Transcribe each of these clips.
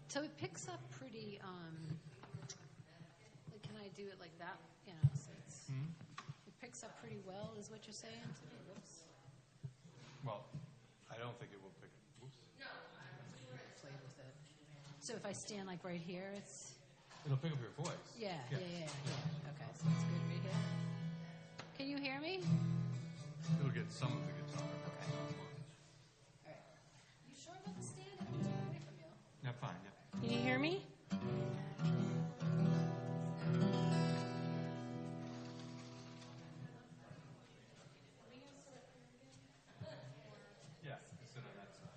So it picks up pretty, like, can I do it like that? So it picks up pretty well, is what you're saying to me? Whoops. Well, I don't think it will pick it. Oops. Play with it. So if I stand like right here, it'll pick up your voice. Yeah. Okay, so it's good right here. Can you hear me? It'll get some of the guitar. Okay. All right. You sure about the stand? I'm going to get away from you. Yeah, fine. Yeah. Can you hear me? Yeah, sit on that side.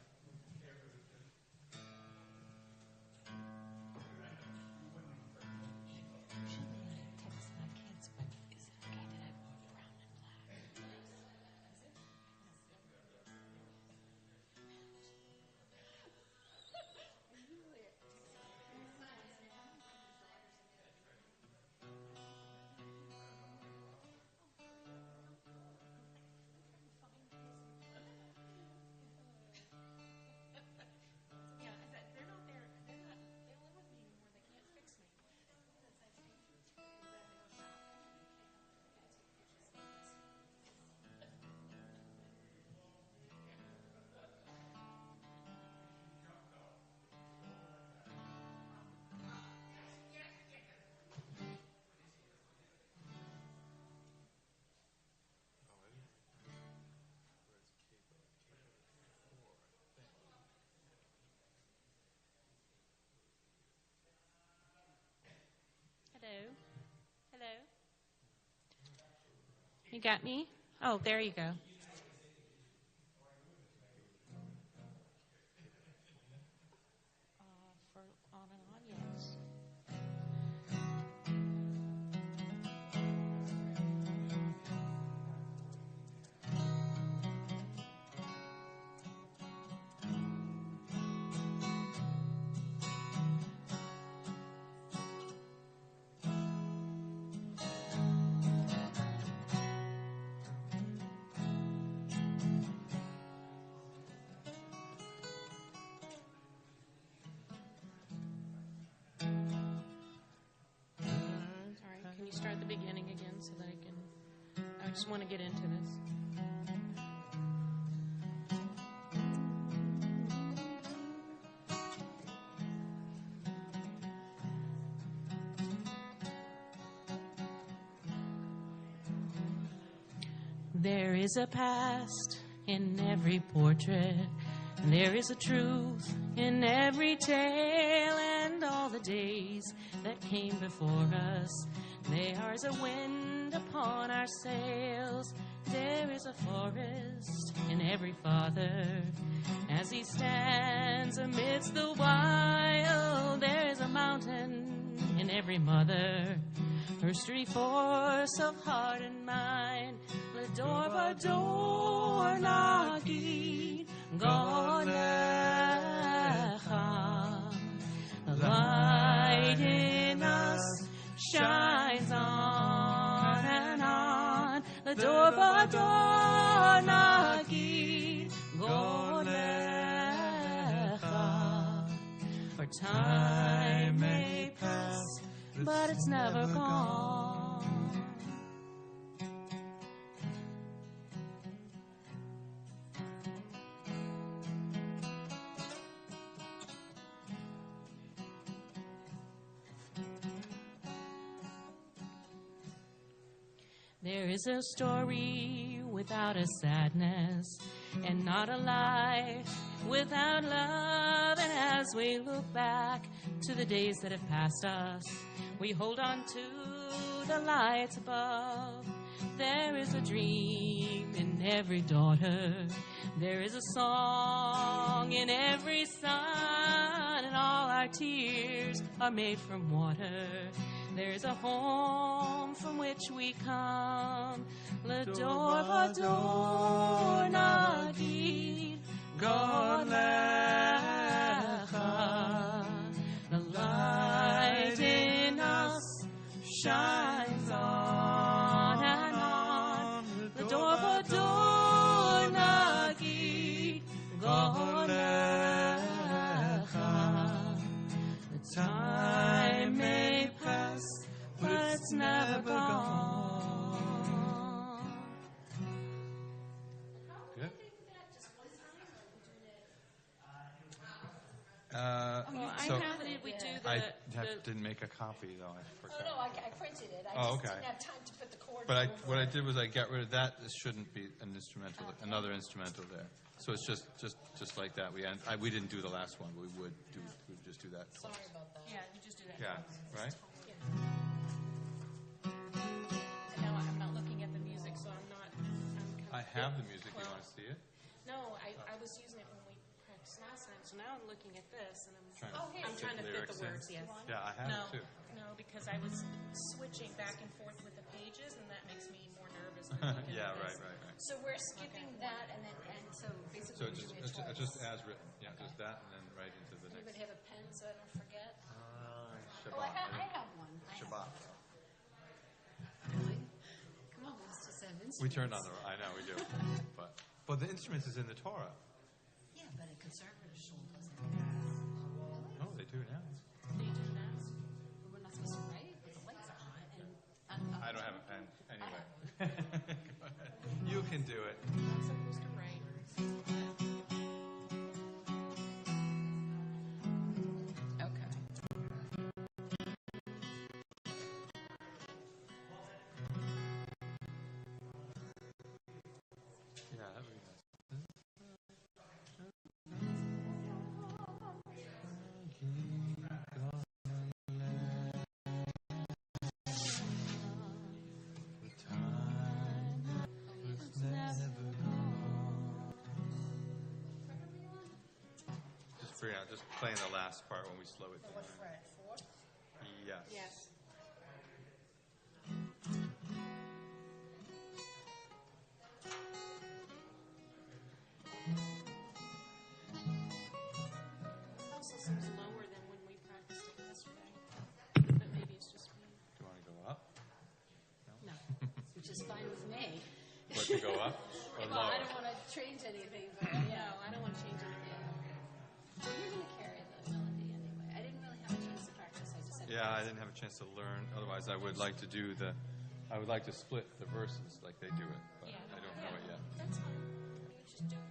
Hello. You got me? Oh, there you go. For on and on, yes. Start the beginning again so that I just want to get into this. There is a past in every portrait, and there is a truth in every tale, and all the days that came before us, they are as a wind upon our sails. There is a forest in every father as he stands amidst the wild. There is a mountain in every mother, her sturdy force of heart and mind. L'dor v'ador nagi gonecha. The light in us shines on and on. L'dor v'ador nagi gonecha. For time may pass, but it's never gone. There is a story without a sadness, and not a life without love. And as we look back to the days that have passed us, we hold on to the lights above. There is a dream in every daughter. There is a song in every son, and all our tears are made from water. There's a home from which we come. L'dor v'ador nagid gonecha. The light in us shines on and on. L'dor v'ador nagid gonecha. Well, I So- have it. We do I the didn't make a copy, though. I Oh, forgot. no, I printed it. I Oh, just okay. didn't have time to put the chord But over what I it. did was I got rid of that. This shouldn't be an instrumental, another instrumental there. So it's just like that. We didn't do the last one. We'd just do that twice. Sorry about that. yeah. You just do that. Yeah, right? And now I'm not looking at the music, so I'm not. I have the music. You want to see it? No, I was using it when we practiced last time, so now I'm looking at this and I'm trying to fit lyrics the in. words. Yes. Yeah, I have No, it too. no, because I was switching back and forth with the pages, and that makes me more nervous. Than looking Yeah, at right. this. So we're skipping that, and so basically So we're doing it twice. just as written. Yeah, just that, and then right into the Anybody next. have a pen so I don't forget? Shabbat. Oh, I have one. Shabbat. Really? Come on, let's just have instruments. We turned on the. I know we do, but the instruments is in the Torah. Yeah, but a conservative shul doesn't. No, they do now. They do now. We're not supposed to write with the lights on, and I don't have a pen anyway. Go ahead. You can do it. I'm not supposed to write. Okay. Yeah, that would be nice. Just playing the last part when we slow it down. What fret? 4? Yes. Yes. It also seems lower than when we practiced it yesterday. But maybe it's just me. Do you want to go up? No, which is fine with me. What, to go up or Well, I lower? don't want to change anything, but No, I don't want to change anything. Well, you're going to carry the melody anyway. I didn't really have a chance to practice. I just had Yeah, I didn't have a chance to learn. Otherwise, I would like to do I would like to split the verses like they do it, but Yeah. I don't know it yet. That's fine. You just do it.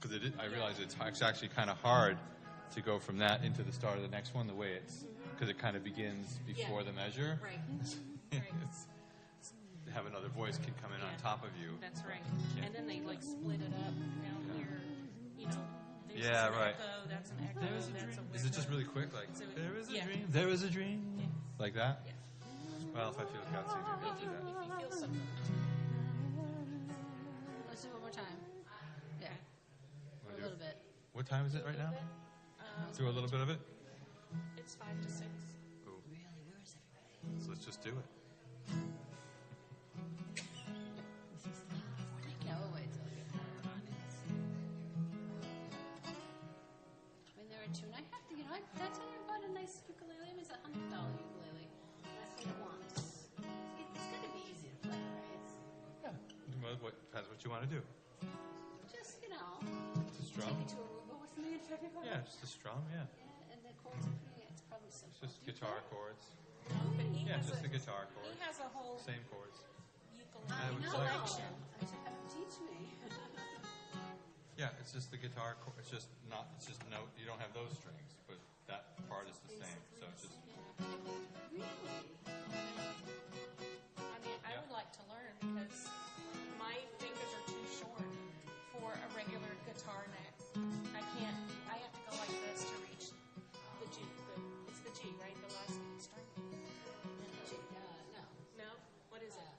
Because I realize it's actually kind of hard to go from that into the start of the next one the way it's, because it kind of begins before the measure. Right. It's, to have another voice can come in on Yeah. top of you. That's right. Yeah. And then they like split it up down here. You know, there's Yeah, an right. echo, that's an echo, that's a Is it just really quick? Like, So it- there is a yeah. dream, there is a dream. Yeah. Like that? Yeah. Well, if I feel gutsy, maybe I'll If do you, that. if you feel something. Let's do it one more time. Yeah, Wanna a do little it? bit. What time is it right now? Do a little bit of it? It's 5 to 6. Ooh. Really, where is everybody? So let's just do it. Yeah, we'll wait till we get more on it. When they're in tune, I have to, did I tell you I bought a nice ukulele? It was $100 ukulele. And I played it once. It's going to be easy to play, right? Yeah. Depends what you want to do. Just, Just take strum. it to Aruba with me in February. Yeah, just a strum, yeah. Yeah, and the chords are pretty, it's probably simple. It's just guitar chords. But he Yeah, has just the a, guitar he chords. has a whole Same chords. ukulele would collection. I should have him teach me. Yeah, it's just the guitar chord. It's just note. You don't have those strings, but that part is the same. So it's just. Really? I mean, I would like to learn because my fingers are too short for a regular guitar neck. I have to go like this to reach the G. It's the G, right? The last string? No. No? What is it?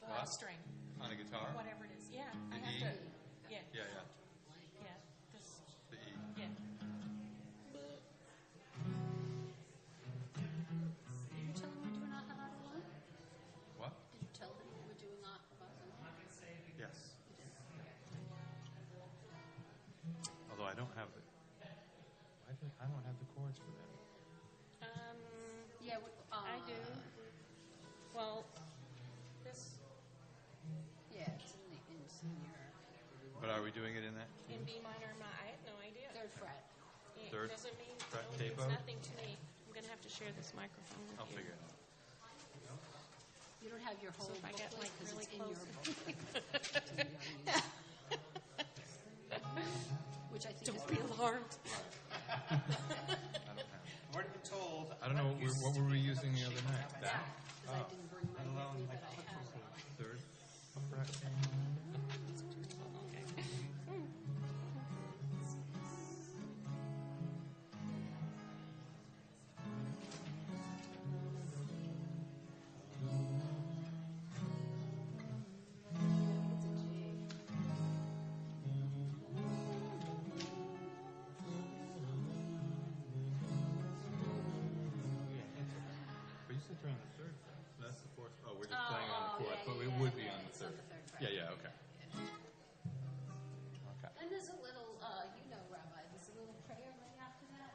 The What? last string. On a guitar? Whatever it is. Yeah. I The have E? to. Yeah. Yeah, yeah. Yeah. This. The E. Yeah. Did you tell him we're doing Ahad What? Did you tell him we're doing Ahad? Yes. Although I don't have the. I don't have the chords for that. Yeah, I do. Well, this Yeah, it's in your But are we doing it in that key? in B minor, I have no idea. 3rd fret. It Third doesn't mean fret it means capo? nothing to me. I'm going to have to share this microphone with I'll you. figure it out. You don't have your whole So if I get, booklet like, because really it's in your close. booklet. Which I think Don't is be alarmed. What were we using the other night? That? Because I didn't bring my with me, but I have. Third upright. It's a G. But you said you're on the third fret. That's the fourth. Oh, we're just Oh, playing on the fourth, yeah, but yeah, it yeah, would be yeah, on the it's on third. the third fret. Yeah, okay. Okay. And there's a little, Rabbi, there's a little prayer right after that,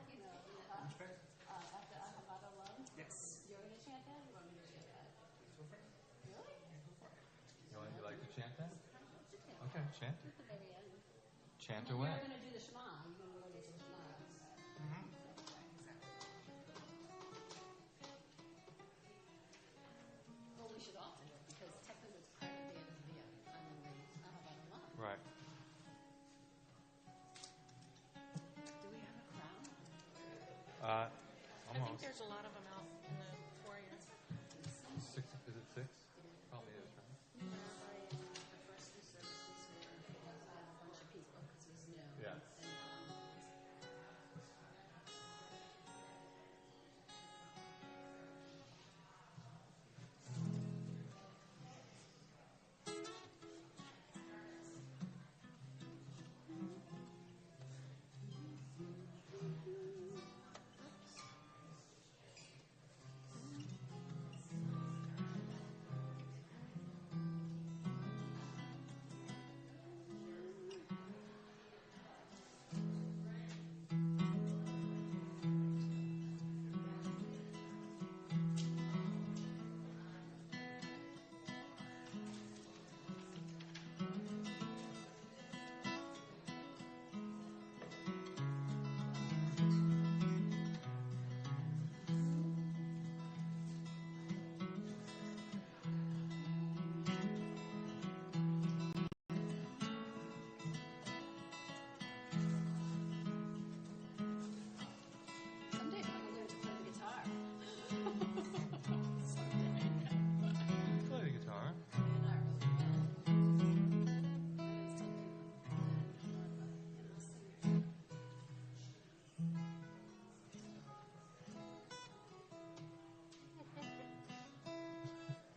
after Ahavat Olam. Yes. You're going to chant that, or you want me to chant that? Really? You like to chant that? Chant. Okay, chant. At the very end. Chant You're away. going to do the Shema. You're going to go to the Shema. Well, we should all do it, because technically it's part of the end of the Ahavat Olam. Right. Do we have a crown? I think Almost. there's a lot of them out in the foyer. Six, is it six? Probably is, right? The first few services we had a bunch of people because it was new. Yeah. Someday I'm going to learn to play the guitar. Play the guitar. And I really will.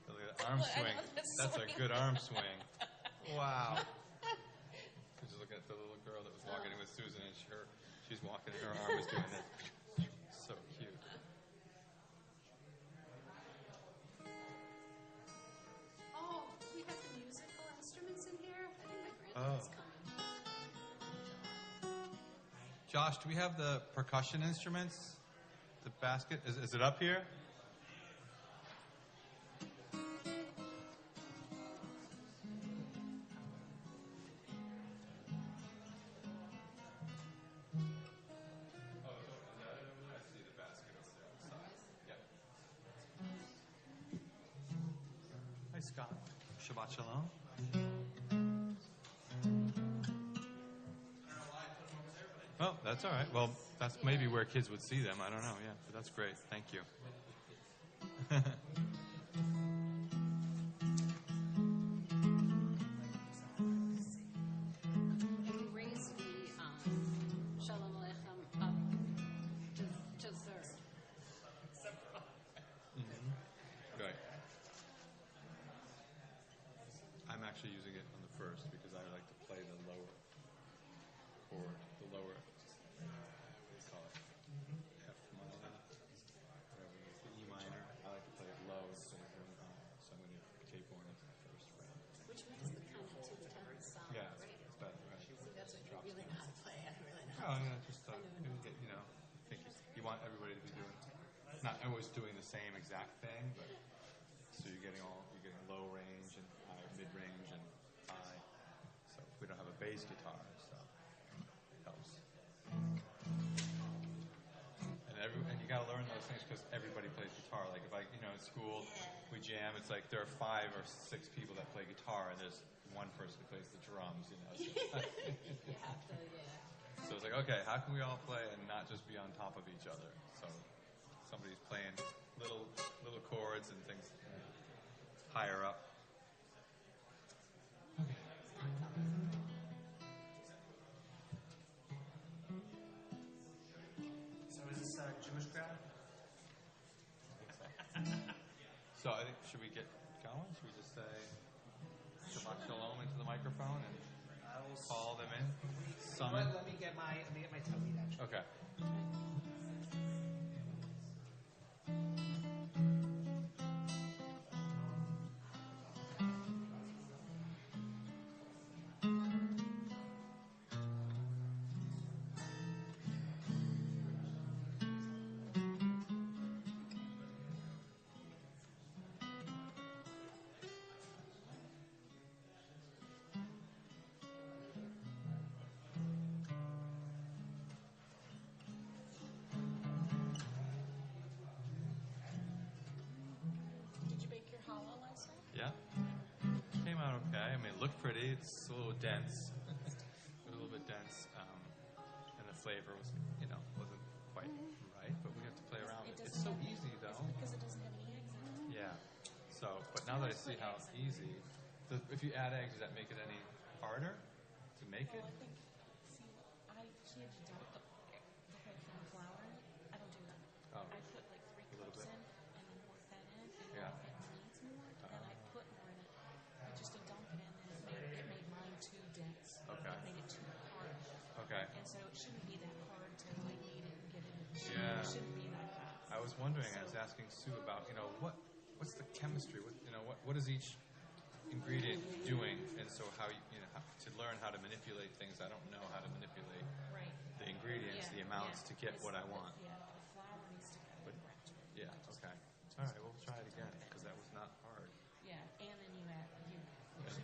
Look at the arm swing. That's a good arm swing. Wow. Just looking at the little girl that was walking in with Susan, and she's walking, and her arm is doing this. So cute. Oh, do we have the musical instruments in here? I think my Oh. granddad's coming. Josh, do we have the percussion instruments? The basket? Is it up here? Hi, Scott. Shabbat Shalom. Well, that's all right. Well, that's maybe where kids would see them. I don't know. Yeah, but that's great. Thank you. And we raise the Shalom Aleichem up to third. Right. I'm actually using it on the first because I like to play the lower chord, the lower, what do you call it? F minor, whatever it is, the E minor. I like to play it low instead of going high. So I'm going to tape on it the first fret. Which makes the kind of 2 10 sound Yeah, great. it's better, right? See, that's what you really know how to play. I really know. Oh, yeah, just I think you want everybody to be doing, not always doing the same exact thing, but so you're getting low range and high, mid range and high. So we don't have a bass guitar, so it helps. And you got to learn those things because everybody plays guitar. Like if at school we jam, it's like there are 5 or 6 people that play guitar, and there's one person who plays the drums. You have to, yeah. So it's like, okay, how can we all play and not just be on top of each other? So somebody's playing little chords and things higher up. So is this a Jewish crowd? So I think, should we get going? Should we just say Shabbat Shalom into the microphone and I will call them in? Summit. Let me get my Talmud actually. Okay. Yeah. Came out okay. I mean, it looked pretty. It's a little dense. A little bit dense. And the flavor was, wasn't quite right, but we have to play around with it. It's so easy, though. Because it doesn't have any eggs in it. Yeah. So, but now that I see how easy, if you add eggs, does that make it any harder to make it? I think, I can't dump the whole thing of flour in it. I don't do that. Oh. I put like 3 cups in and then work that in. And Yeah. if it needs more, then I put more in it. I just to dump it in, and it made mine too dense. Okay. It made it too hard. Okay. And so it shouldn't be that hard to like knead it and get it in the machine. Yeah. It shouldn't be that fast. I was wondering, I was asking Sue about, what's the chemistry? What is each ingredient doing? And so how to learn how to manipulate things. I don't know how to manipulate Right. the ingredients, the amounts to get what I want. Yeah, the flour needs to go But, correct. yeah, okay. All right, we'll try it again because that was not hard. Yeah, and then you add should be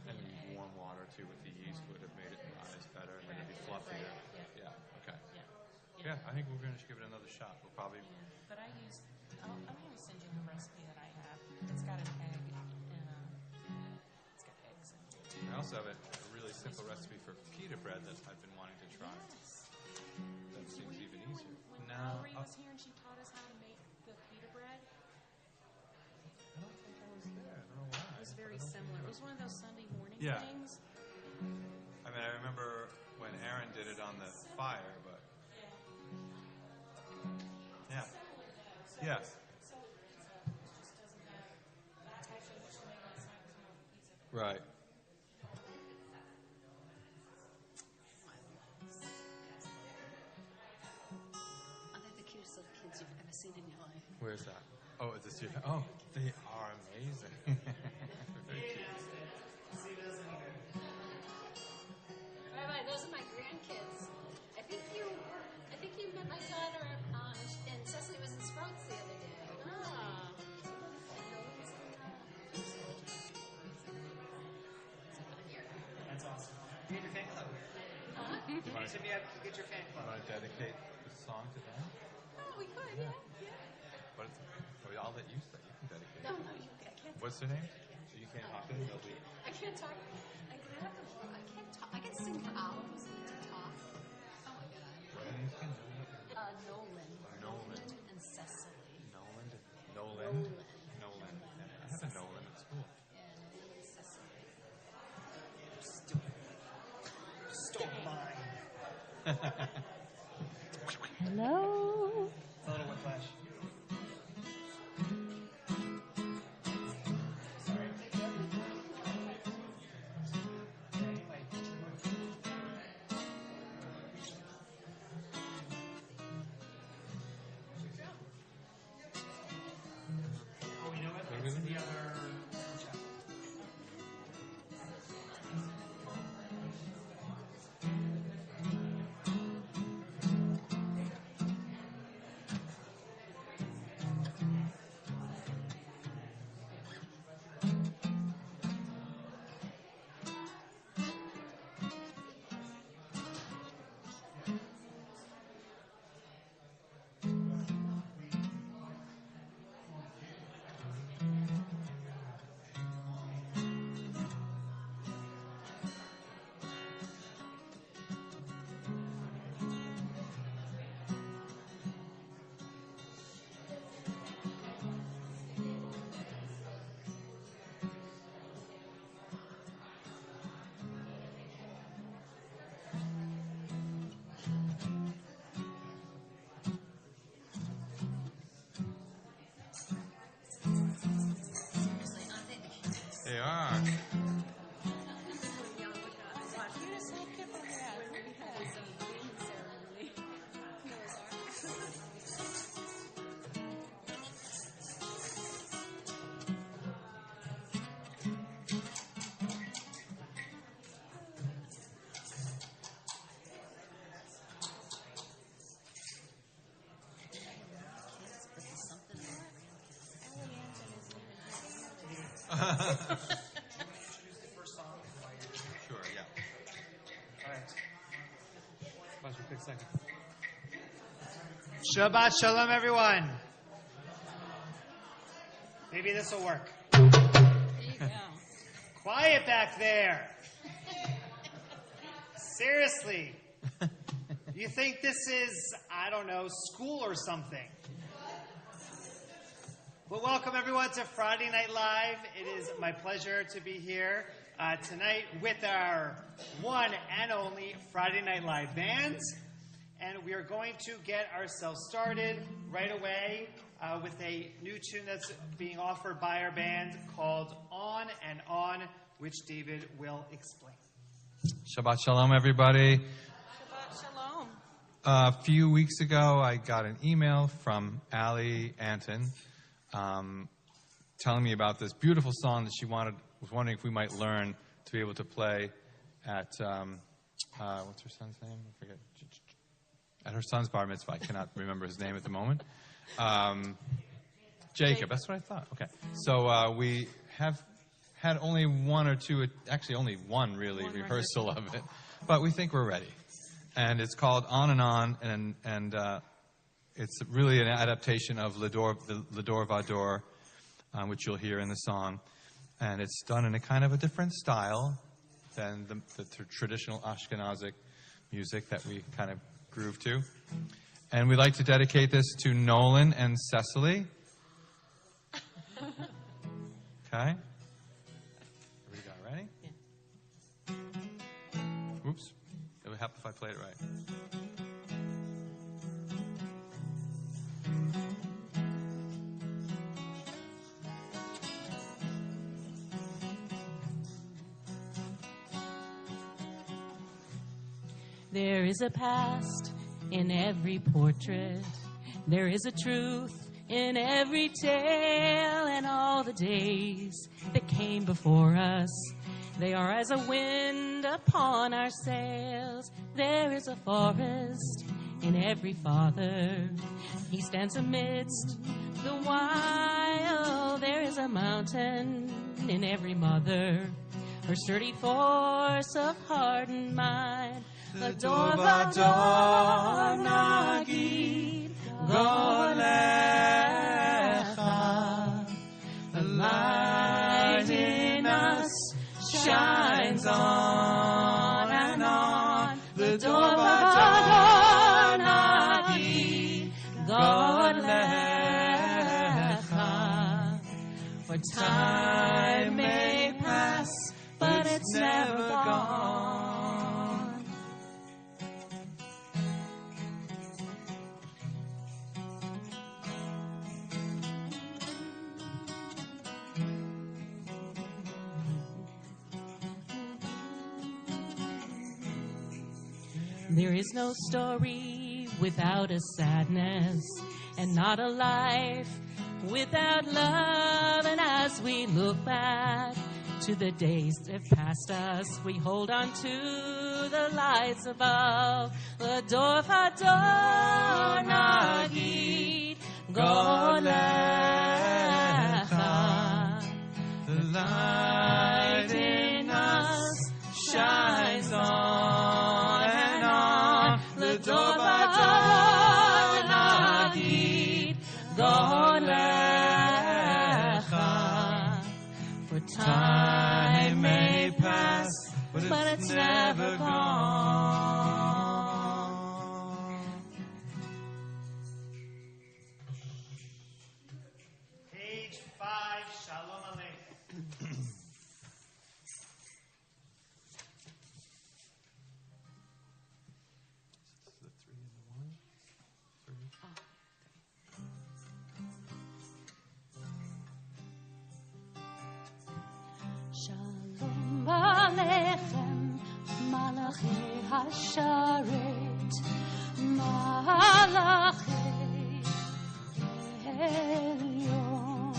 And an egg. warm water too with the yeast would have made it rise better and then it'd be fluffier. Right. Yeah, okay. Yeah. Yeah, I think we're going to give it another shot. We'll probably. Yeah, but I'm going to send you the recipe that I have. It's got an egg and it's got eggs in it. I also have a really simple recipe for pita bread that I've been wanting to try. Yes. That seems even easier. When No, Valerie was here and she taught us how to make the pita bread, I don't think I was there. I don't know why. it was very similar. It was one of those Sunday morning Yeah. things. I mean, I remember when Aaron did it on the fire, but yeah, yes, right. Are they the cutest little kids you've ever seen in your life? Where's that? Oh, is this your? Oh, they are amazing. Very cute. Rabbi, those are my grandkids. I think you met my daughter, and Cecily was in Sprouts the other day. Ah. That's awesome. You get your fan club. You want Send me out to get your fan club. to dedicate the song to them? Oh, we could, yeah. But I'll let you say. You can dedicate. No, I can't. What's her name? So you can't hop in. They'll be. I can't talk. I can't talk. I can sing for hours and to talk. Oh my God. What are these again? Nolan. Nolan. And Cecily. Nolan. Nolan. Nolan. I have a Nolan at school. And Nolan and Cecily. Stole mine. Hello. A little whiplash. Oh, you know what? It's in the other chapter. Introduce the first song while you're doing it. Sure, yeah. All right. Pleasure. Quick second. Shabbat Shalom, everyone. Maybe this will work. There you go. Quiet back there. Seriously. You think this is, I don't know, school or something? Well, welcome everyone to Friday Night Live. It is my pleasure to be here tonight with our one and only Friday Night Live band. And we are going to get ourselves started right away with a new tune that's being offered by our band called On and On, which David will explain. Shabbat Shalom, everybody. Shabbat Shalom. A few weeks ago, I got an email from Allie Anton telling me about this beautiful song that she was wondering if we might learn to be able to play at, what's her son's name? I forget. At her son's bar mitzvah. I cannot remember his name at the moment. Jacob, that's what I thought. Okay. So we have had only one or two, actually only one really rehearsal of it, but we think we're ready. And it's called On and On, and it's really an adaptation of Ledor Vador, which you'll hear in the song. And it's done in a kind of a different style than the traditional Ashkenazic music that we kind of groove to. And we'd like to dedicate this to Nolan and Cecily. Okay? Everybody got it ready? Yeah. Oops. It would help if I played it right. There is a past in every portrait. There is a truth in every tale, and all the days that came before us, they are as a wind upon our sails. There is a forest in every father. He stands amidst the wild. There is a mountain in every mother, her sturdy force of heart and mind. Ledor Vador Nagid Golecha. The light in us shines on and on. Ledor Vador Nagid Golecha. For time may pass, but it's never gone. There is no story without a sadness, and not a life without love. And as we look back to the days that passed us, we hold on to the lights above. Ledor Vador Nagid Golecha. The light in us shines on and on. Ledor Vador Nagid Golecha. For time may pass, but it's never gone. Page 5, Shalom Aleichem. The 3 and the 1. 3. Shalom Aleichem, Malachi Hasharet, Malachi Elyon,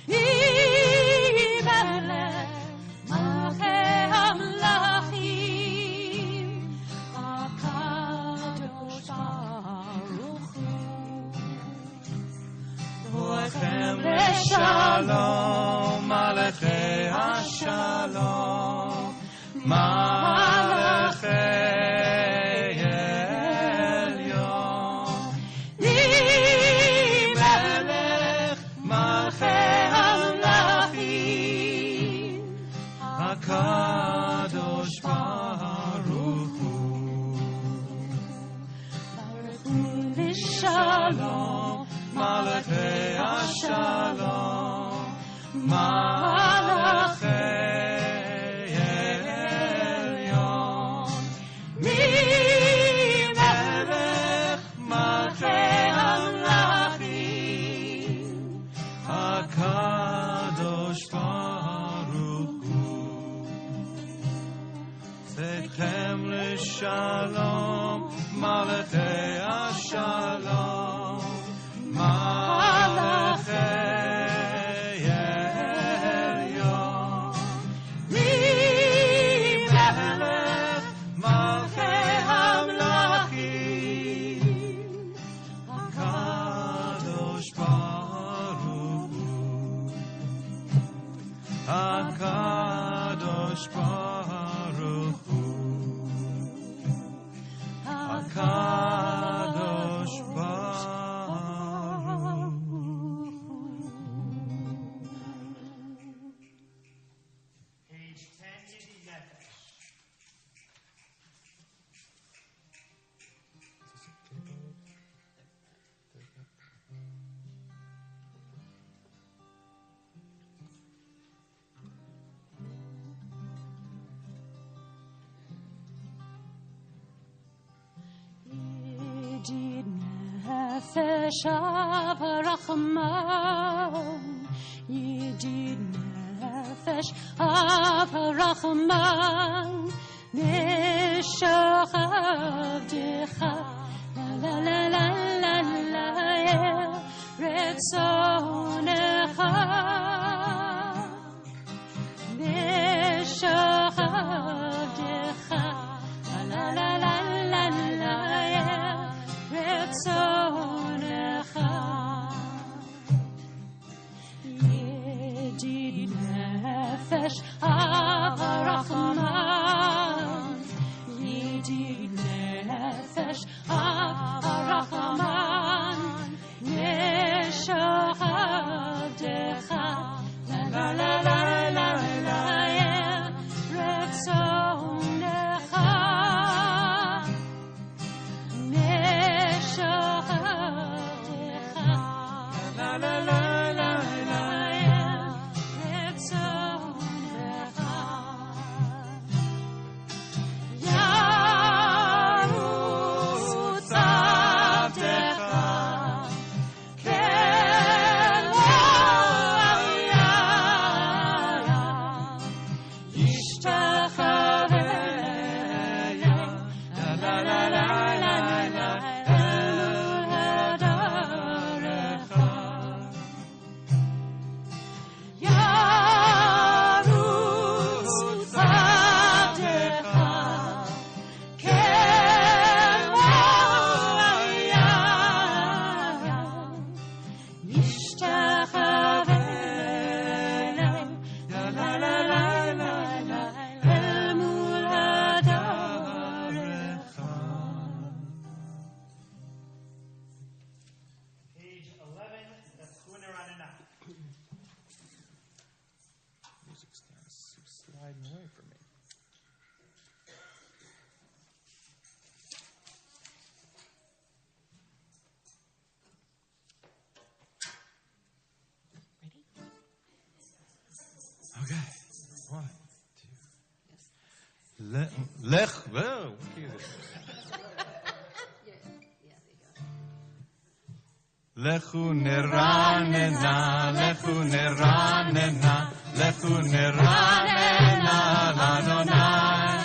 Imelech, Malachi Amlachim, HaKadosh Baruch Hu, Shalom Aleichem. Shalom Malachei Elyon Ni Melech Malchei Hamlachim HaKadosh Baruch Hu Shalom Malachei Shalom Malachei Elyon Mi Melech Malchei Hamlachim HaKadosh Baruch Hu Tzedchem l'shalom Malachei Shalom Malachei Elyon Mi Melech Malchei Hamlachim HaKadosh Baruch Hu HaKadosh Baruch Hu HaKadosh Baruch Hu. Page 10, Yidi Nefesh. Yidid nefesh av harachman, Yidid nefesh av harachman, Neshavdecha la la la la la el retzonecha, Neshavdecha la la la la la el retzonecha. Yidid nefesh av harachman, Yidid nefesh av harachman, Neshavdecha la la la la la el retzonecha, Neshavdecha la la la la la el retzonecha. Yarutz avdecha Page 11, the Punaranana. Music's kind of sliding away from me. Okay. 1, 2. Lech. Whoa. What key is it? Lechu neranena, lechu neranena, lechu neranena, l'Adonai.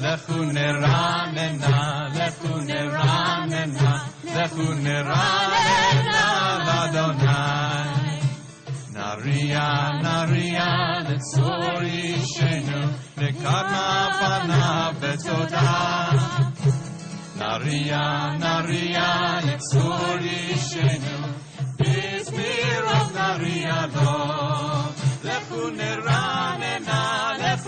Lechu neranena, lechu neranena, lechu neranena, l'Adonai. Naria, naria, letzor ishenu, nekadma panav betodah. Naria, naria, letzor ishenu, bizmirov naria lo. Lechu neranena, lechu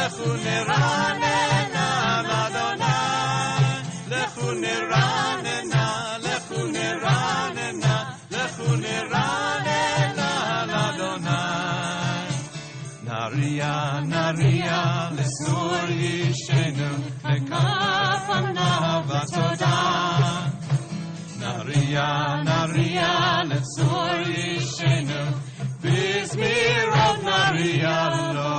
lechu niranena l'Adonai, lechu niranena, lechu niranena, lechu niranena l'Adonai. Naria, naria, l'sur yishenu, lekafanav v'todah. Naria, naria, l'sur yishenu, bizmirot naria lo.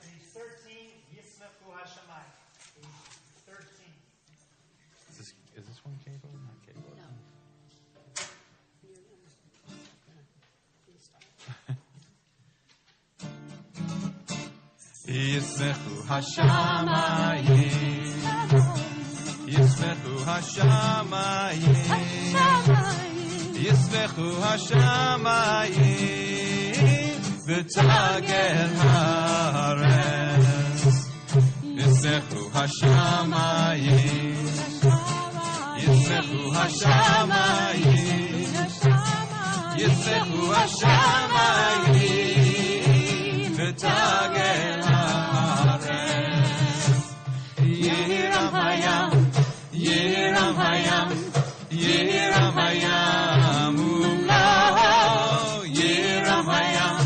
Page 13, Yismechu Hashemayim. Page 13. Is this one cable? Not cable. No. Yismechu Hashamayim, Yismechu Hashamayim, Yismechu Hashamayim, v'tagel haaretz. Yismechu Hashamayim, Yismechu Hashamayim, Yismechu Hashamayim, v'tagel haaretz. Yiram hayam, Yiram hayam, Yiram hayam, umlo. Yiram hayam,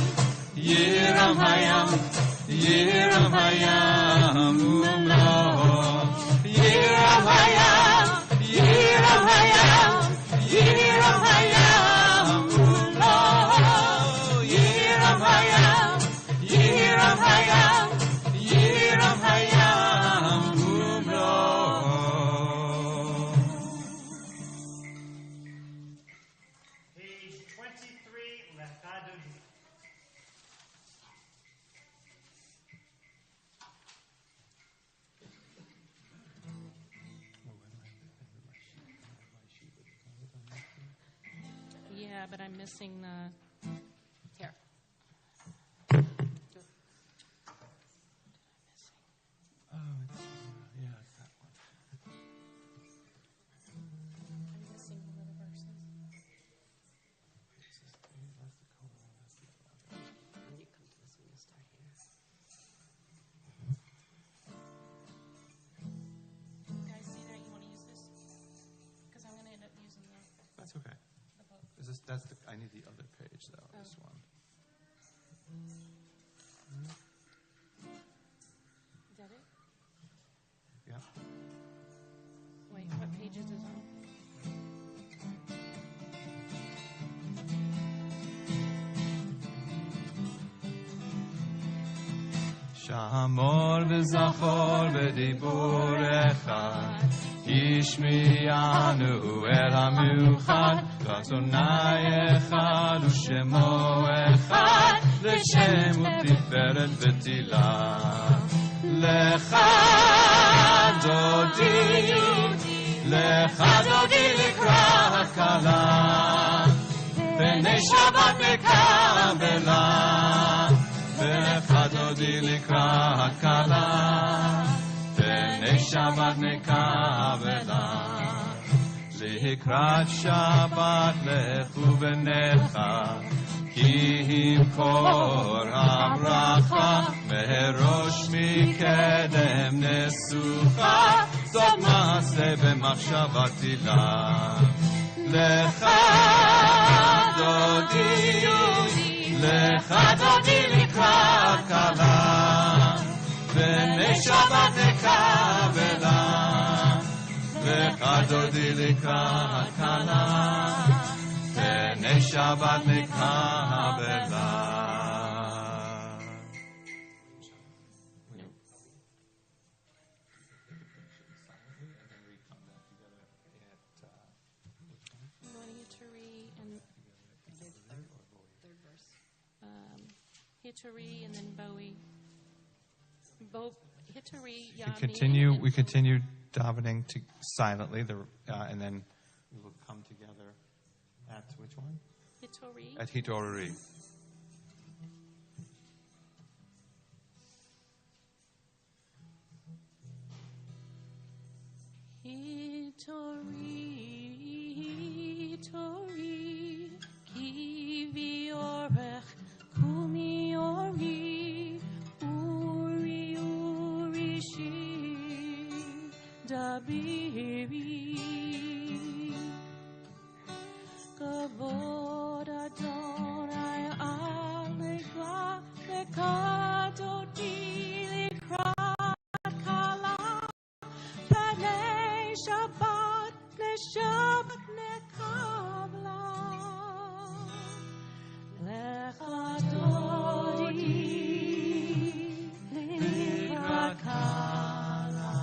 Yiram hayam, Yiram hayam, umlo. Yiram hayam, Yiram hayam, Yiram hayam, umlo. Yiram hayam, Yiram hayam, Yiram hayam, umlo. Page 23, Lechadodi. Yeah, but I'm missing the. Here. Yeah, it's that one. I'm missing one of the verses. When you come to this one, you start here. You guys see that? You want to use this? Because I'm going to end up using That's okay. the book. Is this? That's the. I need the other page though. This one. Is that it? Yeah. Wait, what page is this on? Shamor v'zachor v'dibur echad, Yishmiyanu el hamuchad, V'Adonai echad u'shemo echad, L'shem u'tiferet v'tilah. Lecha dodi, Lecha dodi likra hakala, V'nei Shabbat mekabela. Lecha dodi likra hakala, V'nei Shabbat mekabela. Likrat Shabbat lechu v'necha, Ki himkor habracha, Merosh mikedem nesucha, Zot maaseh b'machshava tila. Lecha dodi, Lecha dodi likrat kala, V'nei Shabbat nekabela. Lecha dodi likrat kala, V'nei Shabbat nekabela. You want Hituri and Third verse. Hituri and then Bowie. Hituri, We Yamin. continue davening silently, and then we will come together at which one? Hituri. At Hitorari. Hitori, Hitori, Kivi Habiri Kavod Adonai Alegla Lekadoti Lekrat Kala Panei Shabbat Neshabbat Nekavla Lekadoti Lekrat Kala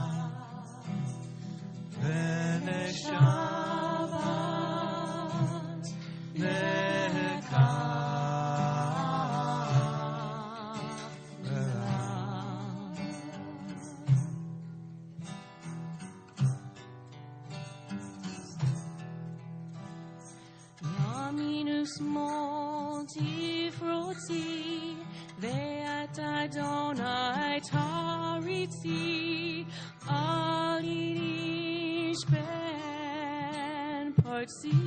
Panei Shabbat Yaminus multi frutti, veat Adonai tariti, alinish ben parti,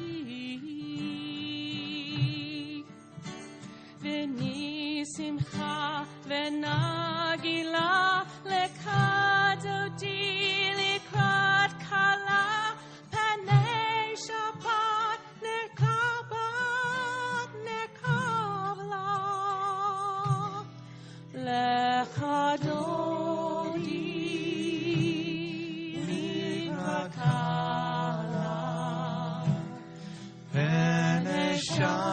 veni simcha venagila lekadoti likrat kala panei shabbat nekabat nekavla lechadodi likrakala panei shabbat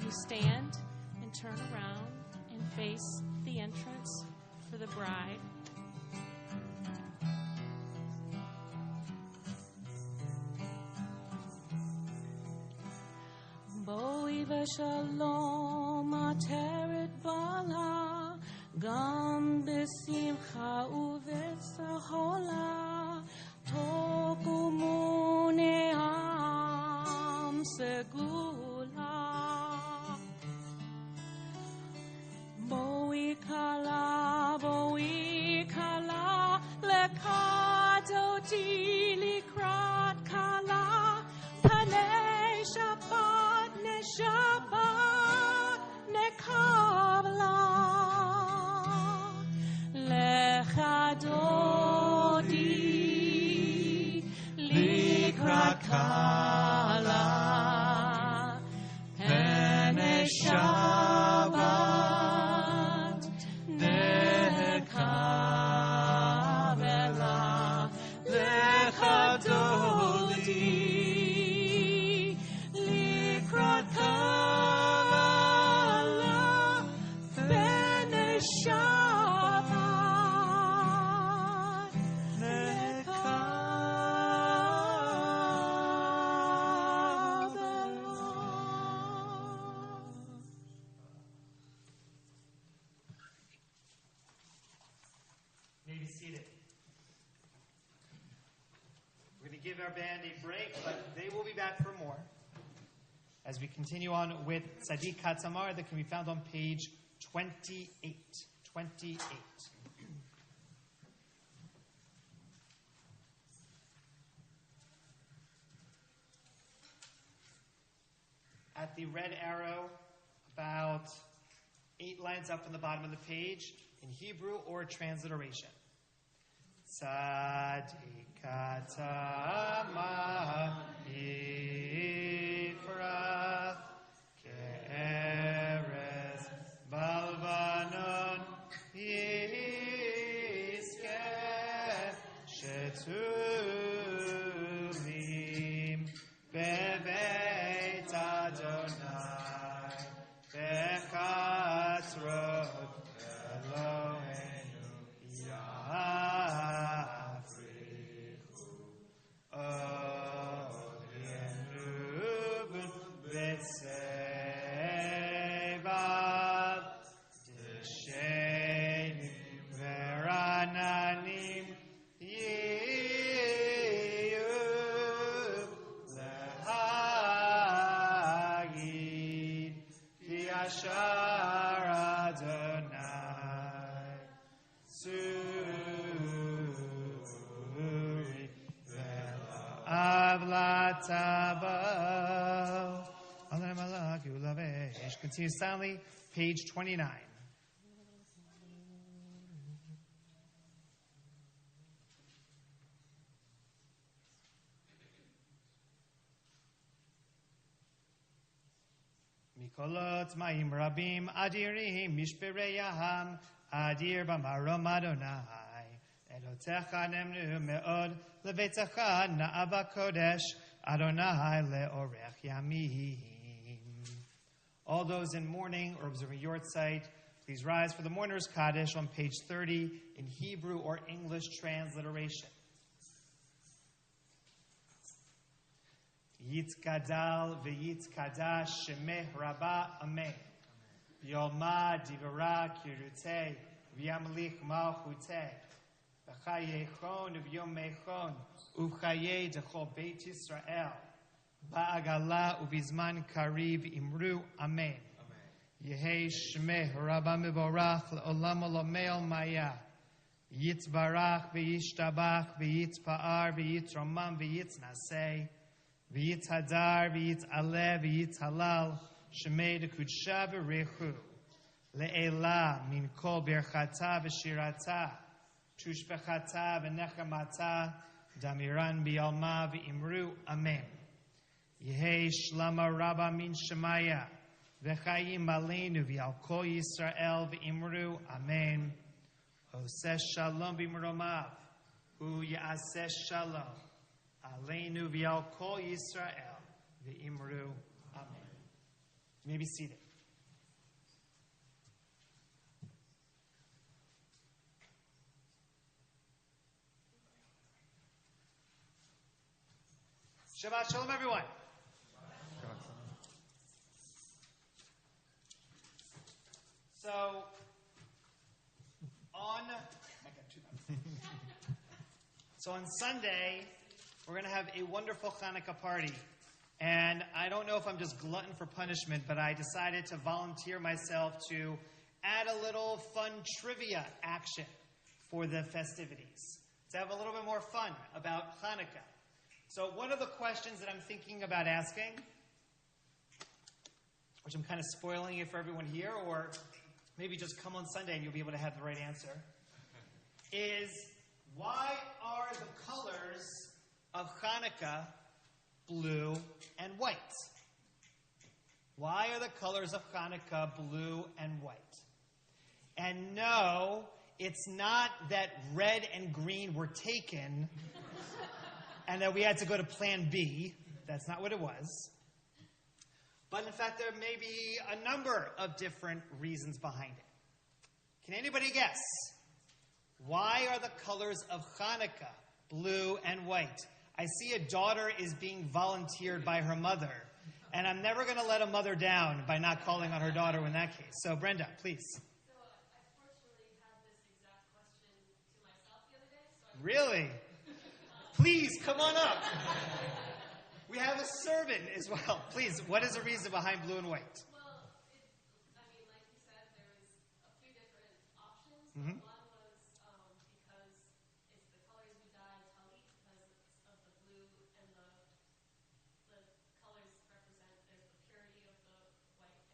you stand and turn around and face the entrance for the bride. Boi v'shalom ateret bala, gam b'simcha u'v'sahola, tokumu ne'am segula. Boi kala, lekadoti likrat kala, panei shabbat neshabbat nekavla, lechadodi likrat kala, panei shabbat nekavla, lechadodi likrat kala, panei shabbat nekavla. May be seated. We're going to give our band a break, but they will be back for more as we continue on with Tzaddik Katzamar that can be found on page 28. 28. At the red arrow, about 8 lines up from the bottom of the page, in Hebrew or transliteration. Tzaddik Katzamar Yifrach Ke'erez Balvanon Yizkeh Shetulim Bebeit Adonai Bechatzrot Eloheinu Yafrichu Od Yenubun B'Tsevav Deshenim Verananim Avlatabo. Continue silently, page 29. Mikolot ma'im rabim adirim mishpereyaham adir b'marom Adonai elotecha nemnu me'od levetecha na'ava kodesh Adonai le'orech yamim. All those in mourning or observing your site, please rise for the mourner's Kaddish on page 30 in Hebrew or English transliteration. Yitzkadal v'yitzkadash shemeh rabba amen. Yoma divara kirutei v'yamlich malchutei v'chayechon v'yomechon uv'chayei dechol Beit Yisrael ba'agala ubizman kariv imru amen. Yehei shemeh rabba miborach le'olam olamel maya yitzbarach v'yishtabach v'yitzpa'ar v'yitzromam v'yitznasei V'yitzhadar, v'yitzaleh, v'yitzhalal, shemei dekudsha v'rechu, le'ela min kol berchata v'shirata, tushbechata v'nechamata, damiran bi'alma v'imru, amen. Yehei shlama rabba min shemaya, v'chayim aleinu v'al kol Yisrael v'imru, amen. Oseh shalom b'imromav, hu ya'aseh shalom. Aleinu v'al kol Yisrael v'imru. Amen. You may be seated. Shabbat shalom, everyone. So, on Sunday, we're going to have a wonderful Hanukkah party. And I don't know if I'm just glutton for punishment, but I decided to volunteer myself to add a little fun trivia action for the festivities, to have a little bit more fun about Hanukkah. So one of the questions that I'm thinking about asking, which I'm kind of spoiling it for everyone here, or maybe just come on Sunday and you'll be able to have the right answer, is why are the colors of Hanukkah blue and white? Why are the colors of Hanukkah blue and white? And no, it's not that red and green were taken and that we had to go to plan B. That's not what it was. But in fact, there may be a number of different reasons behind it. Can anybody guess? Why are the colors of Hanukkah blue and white? I see a daughter is being volunteered by her mother, and I'm never going to let a mother down by not calling on her daughter in that case. So Brenda, please. So I fortunately had this exact question to myself the other day. Really? Please, come on up. We have a servant as well. Please, what is the reason behind blue and white? Well, like you said, there was a few different options. Mm-hmm. One was because it's the colors we dye in Talit because of the blue and the colors represent there's the purity of the white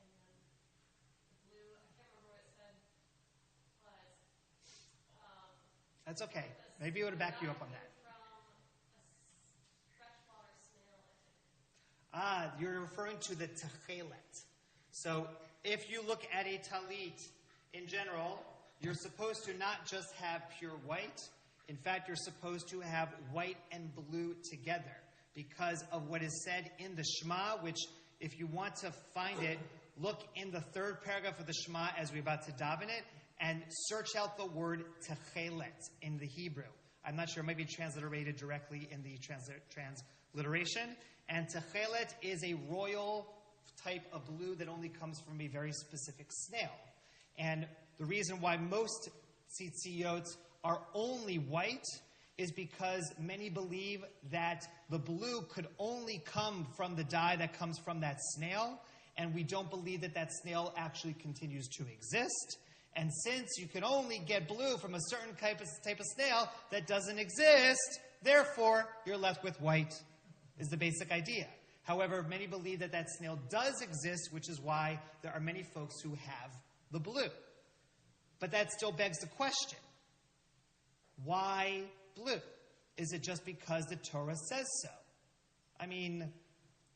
and then the blue. I can't remember what it said, but That's okay. Maybe it would back you up on that. You're referring to the techelet. So if you look at a talit in general, you're supposed to not just have pure white. In fact, you're supposed to have white and blue together because of what is said in the Shema, which if you want to find it, look in the third paragraph of the Shema as we're about to daven it and search out the word techelet in the Hebrew. I'm not sure, it might be transliterated directly in the transliteration. And techelet is a royal type of blue that only comes from a very specific snail. And the reason why most tzitziot are only white is because many believe that the blue could only come from the dye that comes from that snail, and we don't believe that that snail actually continues to exist. And since you can only get blue from a certain type of snail that doesn't exist, therefore you're left with white is the basic idea. However, many believe that that snail does exist, which is why there are many folks who have the blue. But that still begs the question, why blue? Is it just because the Torah says so? I mean,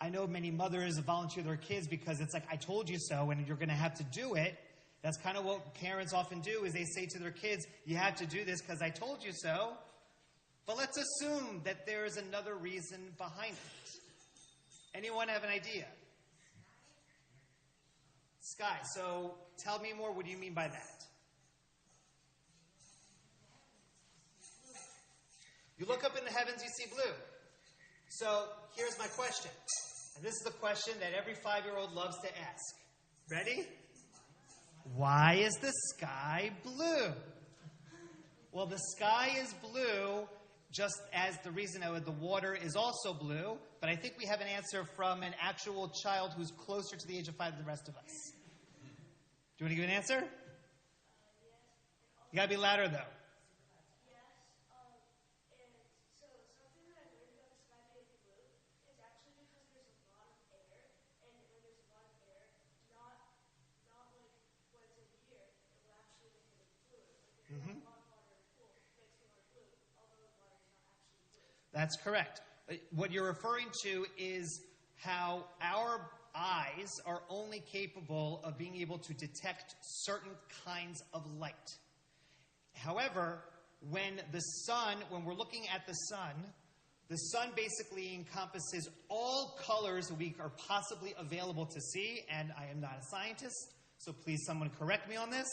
I know many mothers volunteer their kids because it's like, I told you so, and you're going to have to do it. That's kind of what parents often do, is they say to their kids, you have to do this because I told you so. But let's assume that there is another reason behind it. Anyone have an idea? Sky. So tell me more. What do you mean by that? You look up in the heavens, you see blue. So here's my question. And this is the question that every 5-year-old loves to ask. Ready? Why is the sky blue? Well, the sky is blue just as the reason that the water is also blue, but I think we have an answer from an actual child who's closer to the age of 5 than the rest of us. Do you want to give an answer? You got to be louder, though. That's correct. What you're referring to is how our eyes are only capable of being able to detect certain kinds of light. However, when we're looking at the sun basically encompasses all colors that we are possibly available to see, and I am not a scientist, so please someone correct me on this.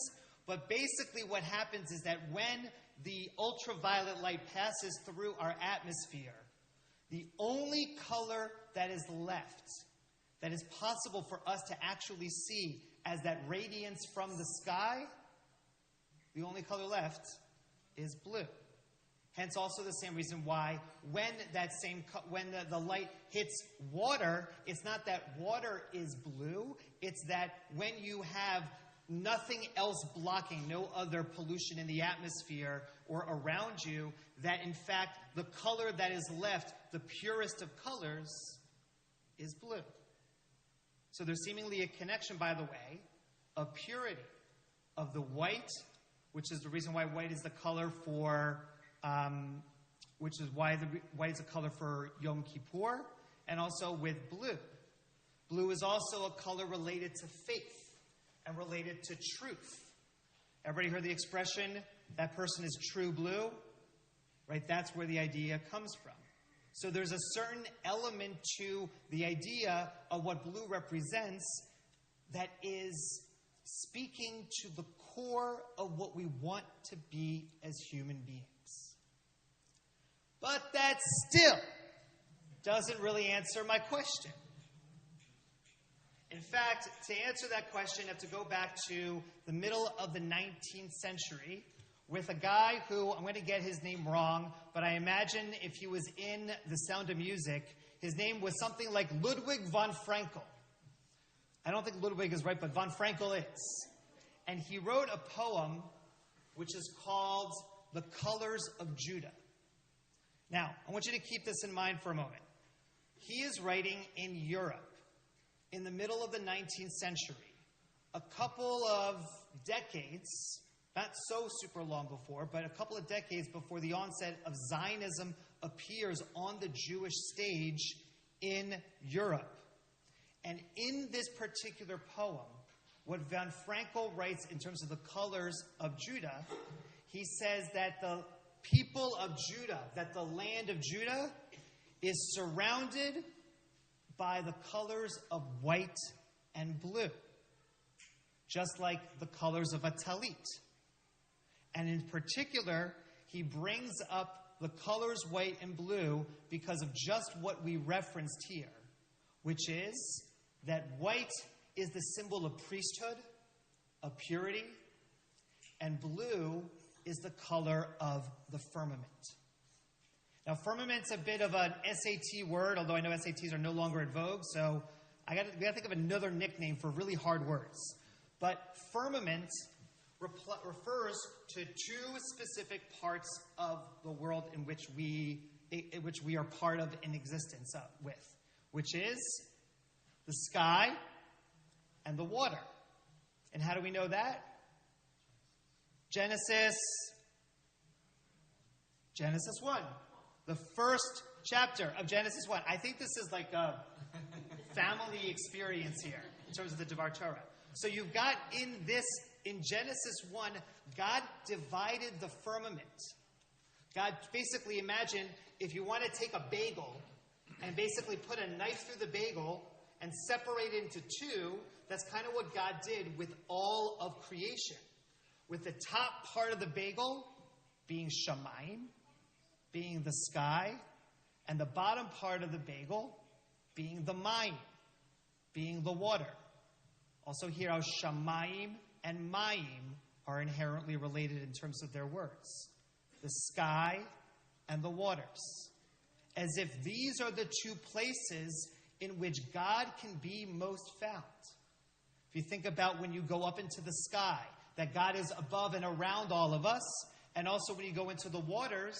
But basically what happens is that when the ultraviolet light passes through our atmosphere, the only color that is left, that is possible for us to actually see as that radiance from the sky, the only color left is blue. Hence also the same reason why when the light hits water, it's not that water is blue, it's that when you have nothing else blocking, no other pollution in the atmosphere or around you, that in fact the color that is left, the purest of colors, is blue. So there's seemingly a connection, by the way, of purity, of the white, which is the reason why white is the color for, white is a color for Yom Kippur, and also with blue. Blue is also a color related to faith and related to truth. Everybody heard the expression, that person is true blue? Right? That's where the idea comes from. So there's a certain element to the idea of what blue represents that is speaking to the core of what we want to be as human beings. But that still doesn't really answer my question. In fact, to answer that question, I have to go back to the middle of the 19th century with a guy who, I'm going to get his name wrong, but I imagine if he was in The Sound of Music, his name was something like Ludwig von Frankel. I don't think Ludwig is right, but von Frankel is. And he wrote a poem which is called The Colors of Judah. Now, I want you to keep this in mind for a moment. He is writing in Europe in the middle of the 19th century, a couple of decades, not so super long before, but a couple of decades before the onset of Zionism appears on the Jewish stage in Europe. And in this particular poem, what von Frankel writes in terms of the colors of Judah, he says that the people of Judah, that the land of Judah is surrounded by the colors of white and blue, just like the colors of a talit. And in particular, he brings up the colors white and blue because of just what we referenced here, which is that white is the symbol of priesthood, of purity, and blue is the color of the firmament. Now, firmament's a bit of an SAT word, although I know SATs are no longer in vogue, so we got to think of another nickname for really hard words. But firmament refers to two specific parts of the world in which we which we are part of in existence with, which is the sky and the water. And how do we know that? Genesis 1. The first chapter of Genesis 1. I think this is like a family experience here in terms of the Devar Torah. So you've got in Genesis 1, God divided the firmament. God basically, imagine if you want to take a bagel and basically put a knife through the bagel and separate it into two, that's kind of what God did with all of creation. With the top part of the bagel being Shamayim, being the sky, and the bottom part of the bagel being the Mayim, being the water. Also here, how Shamayim and Mayim are inherently related in terms of their words. The sky and the waters. As if these are the two places in which God can be most found. If you think about when you go up into the sky, that God is above and around all of us, and also when you go into the waters,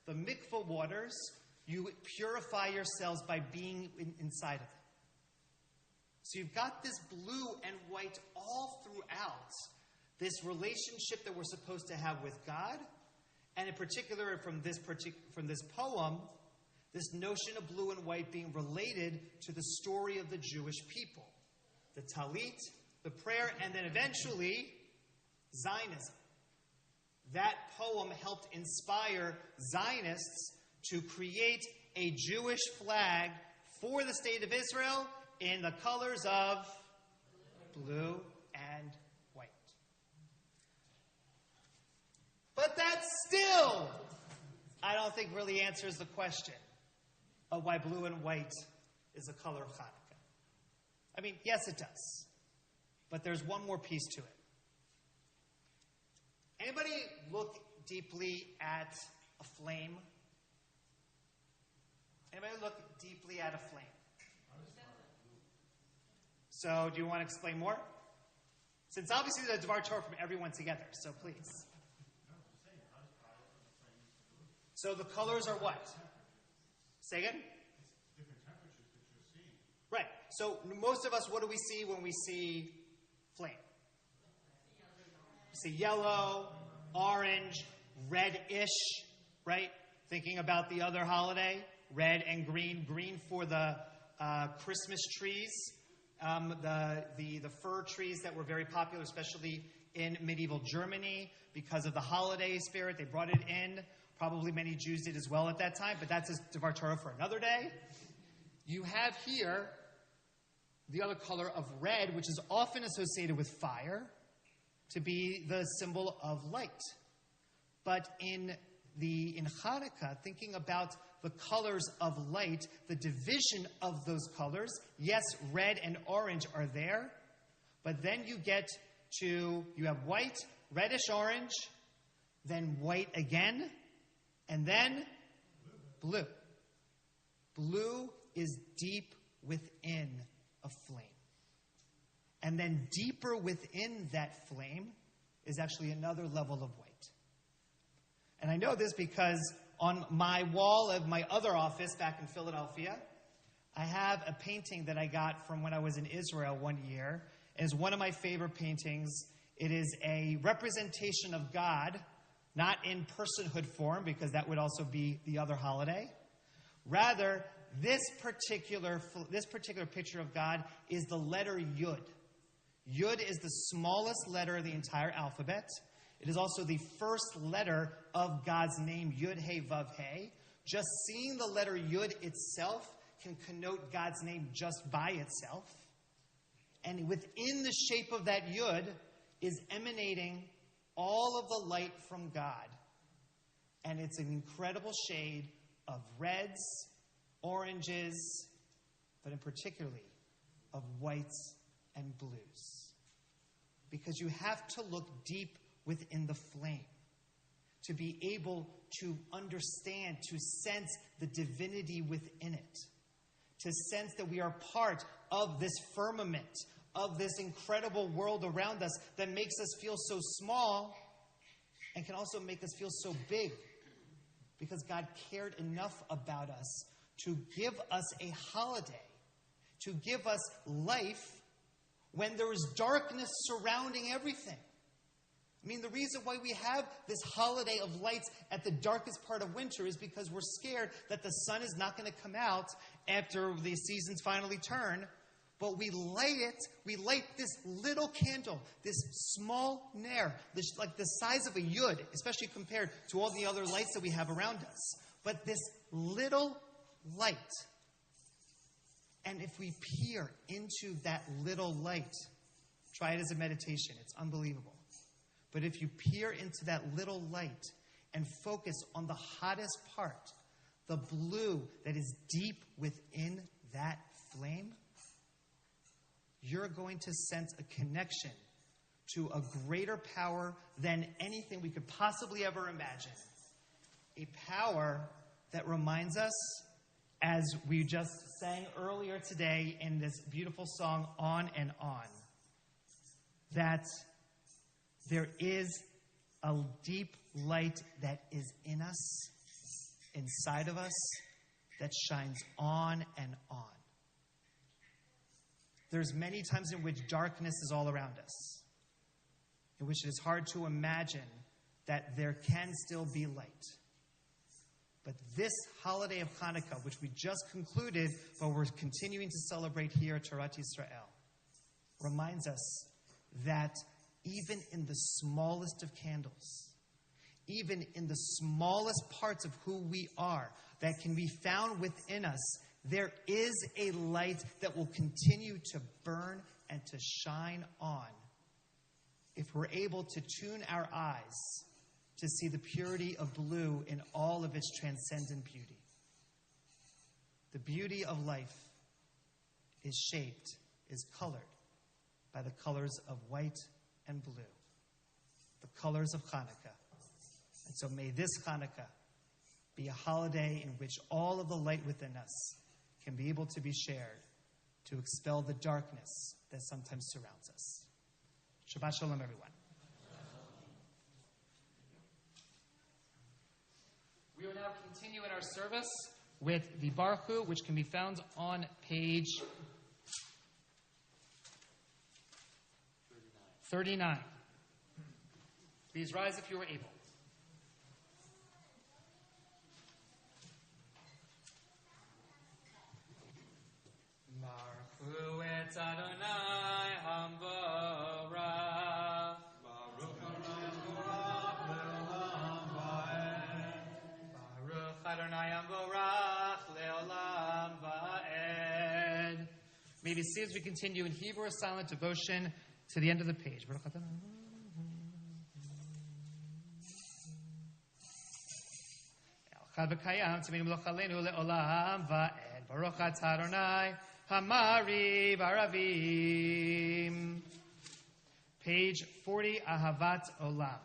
the mikvah waters, you purify yourselves by being inside of them. So you've got this blue and white all throughout this relationship that we're supposed to have with God, and in particular from this poem, this notion of blue and white being related to the story of the Jewish people. The Talit, the prayer, and then eventually Zionism. That poem helped inspire Zionists to create a Jewish flag for the state of Israel in the colors of blue and white. But that still, I don't think, really answers the question of why blue and white is the color of Hanukkah. I mean, yes, it does. But there's one more piece to it. Anybody look deeply at a flame? Anybody look deeply at a flame? So, do you want to explain more? Since obviously the Devar Torah from everyone together, so please. So the colors are what? Say again? Different temperatures that you're seeing. Right. So most of us, what do we see when we see flame? We see yellow, orange, red-ish, right? Thinking about the other holiday, red and green. Green for the Christmas trees, the fir trees that were very popular, especially in medieval Germany because of the holiday spirit. They brought it in. Probably many Jews did as well at that time, but that's a Devar Torah for another day. You have here the other color of red, which is often associated with fire, to be the symbol of light. But in Hanukkah, thinking about the colors of light, the division of those colors, yes, red and orange are there, but then you have white, reddish orange, then white again, and then blue. Blue is deep within a flame. And then deeper within that flame is actually another level of white. And I know this because on my wall of my other office back in Philadelphia, I have a painting that I got from when I was in Israel one year. It is one of my favorite paintings. It is a representation of God, not in personhood form, because that would also be the other holiday. Rather, this particular picture of God is the letter Yud. Yud is the smallest letter of the entire alphabet. It is also the first letter of God's name, Yud He Vav He. Just seeing the letter Yud itself can connote God's name just by itself. And within the shape of that Yud is emanating all of the light from God. And it's an incredible shade of reds, oranges, but in particularly of whites and blues. Because you have to look deep within the flame to be able to understand, to sense the divinity within it. To sense that we are part of this firmament, of this incredible world around us that makes us feel so small and can also make us feel so big because God cared enough about us to give us a holiday, to give us life when there is darkness surrounding everything. I mean, the reason why we have this holiday of lights at the darkest part of winter is because we're scared that the sun is not going to come out after the seasons finally turn. But we light this little candle, this small nair, like the size of a yud, especially compared to all the other lights that we have around us. But this little light, and if we peer into that little light, try it as a meditation, it's unbelievable. But if you peer into that little light and focus on the hottest part, the blue that is deep within that flame, you're going to sense a connection to a greater power than anything we could possibly ever imagine. A power that reminds us, as we just sang earlier today in this beautiful song, On and On, that there is a deep light that is in us, inside of us, that shines on and on. There's many times in which darkness is all around us, in which it is hard to imagine that there can still be light. But this holiday of Hanukkah, which we just concluded, but we're continuing to celebrate here at Torat Yisrael, reminds us that even in the smallest of candles, even in the smallest parts of who we are, that can be found within us, there is a light that will continue to burn and to shine on if we're able to tune our eyes to see the purity of blue in all of its transcendent beauty. The beauty of life is shaped, is colored by the colors of white and blue, the colors of Hanukkah. And so may this Hanukkah be a holiday in which all of the light within us can be able to be shared to expel the darkness that sometimes surrounds us. Shabbat Shalom, everyone. We will now continue in our service with the Baruch Hu, which can be found on page 39. Please rise if you are able. Baruch Hu et Adonai Hamborah. Baruch Adonai Hamborach Leolam Va'ed. May be seated as we continue in Hebrew silent devotion to the end of the page. Baruch Adonai. Baruch Adonai Hamari Baravim. Page 40, Ahavat Olam.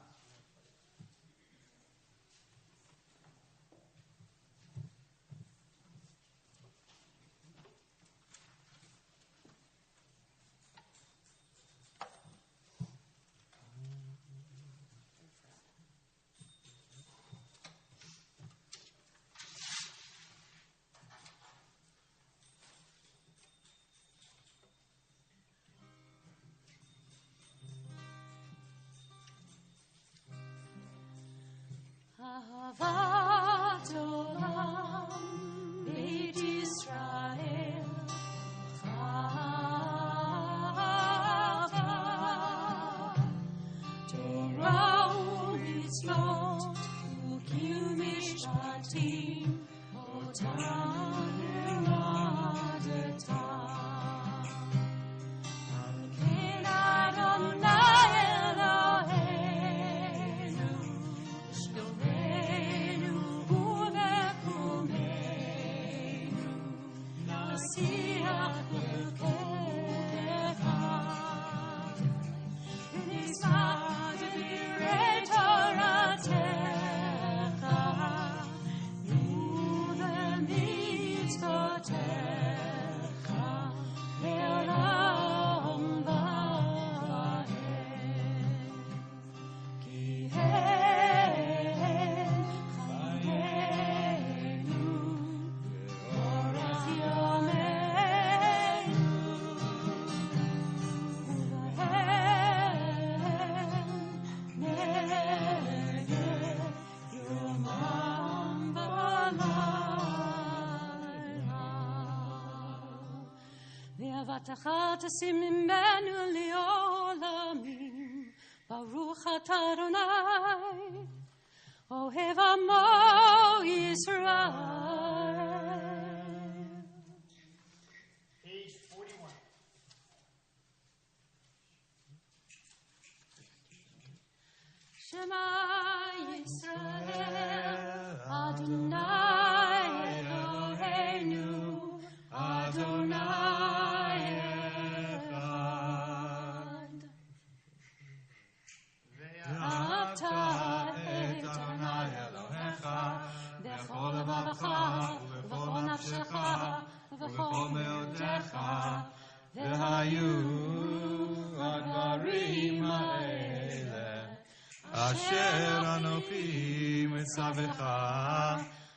Ahavat olam, Beit Yisrael, Chava, Torah u'mitzvot, u'kiyum mishpatim, otam lemadatam. Ken Adonai Eloheinu, Shkilvenu u've'kumeinu, Nasiach b'kedecha, v'nismach divrei Toratecha, u'v'mitzvotecha, le'olam va'ed. Ki hen chayei תורתך תשים ממנו לעולמים. ברוך אתה אדוני, אוהב עמו ישראל. Page 41. Shema Yisrael, Adonai Eloheinu, Adonai Echad. ואהבת את אדוני אלוהיך בכל לבבך ובכל נפשך ובכל מאודך, והיו הדברים האלה אשר אנוכי מצווך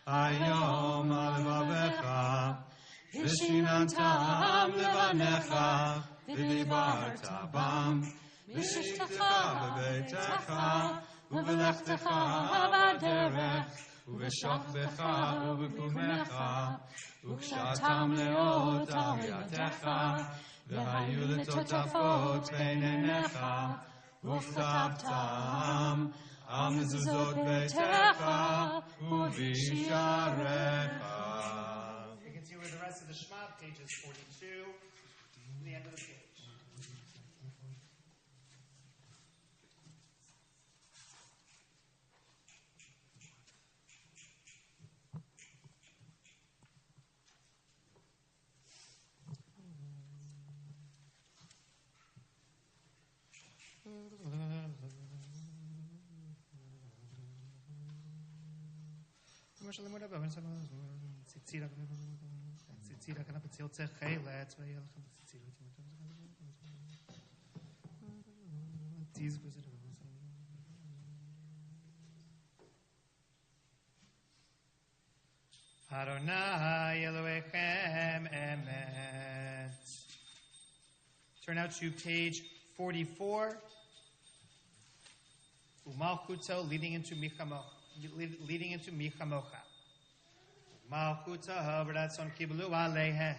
היום על לבבך, ושיננתם לבניך ודיברת בם בשבתך בביתך ובלכתך בדרך ובשוכבך ובקומך וקשרתם לאות על ידיך והיו לטוטפות בין עיניך וכתבתם על מזוזות ביתך ובשעריך. You can see where the rest of the Shema, pages 42, the end of the page. Adonai Elohechem Emet. Turn out to page 44. Umalchuto leading into Michamocha. Malchuto v'ratzon kiblu aleihem.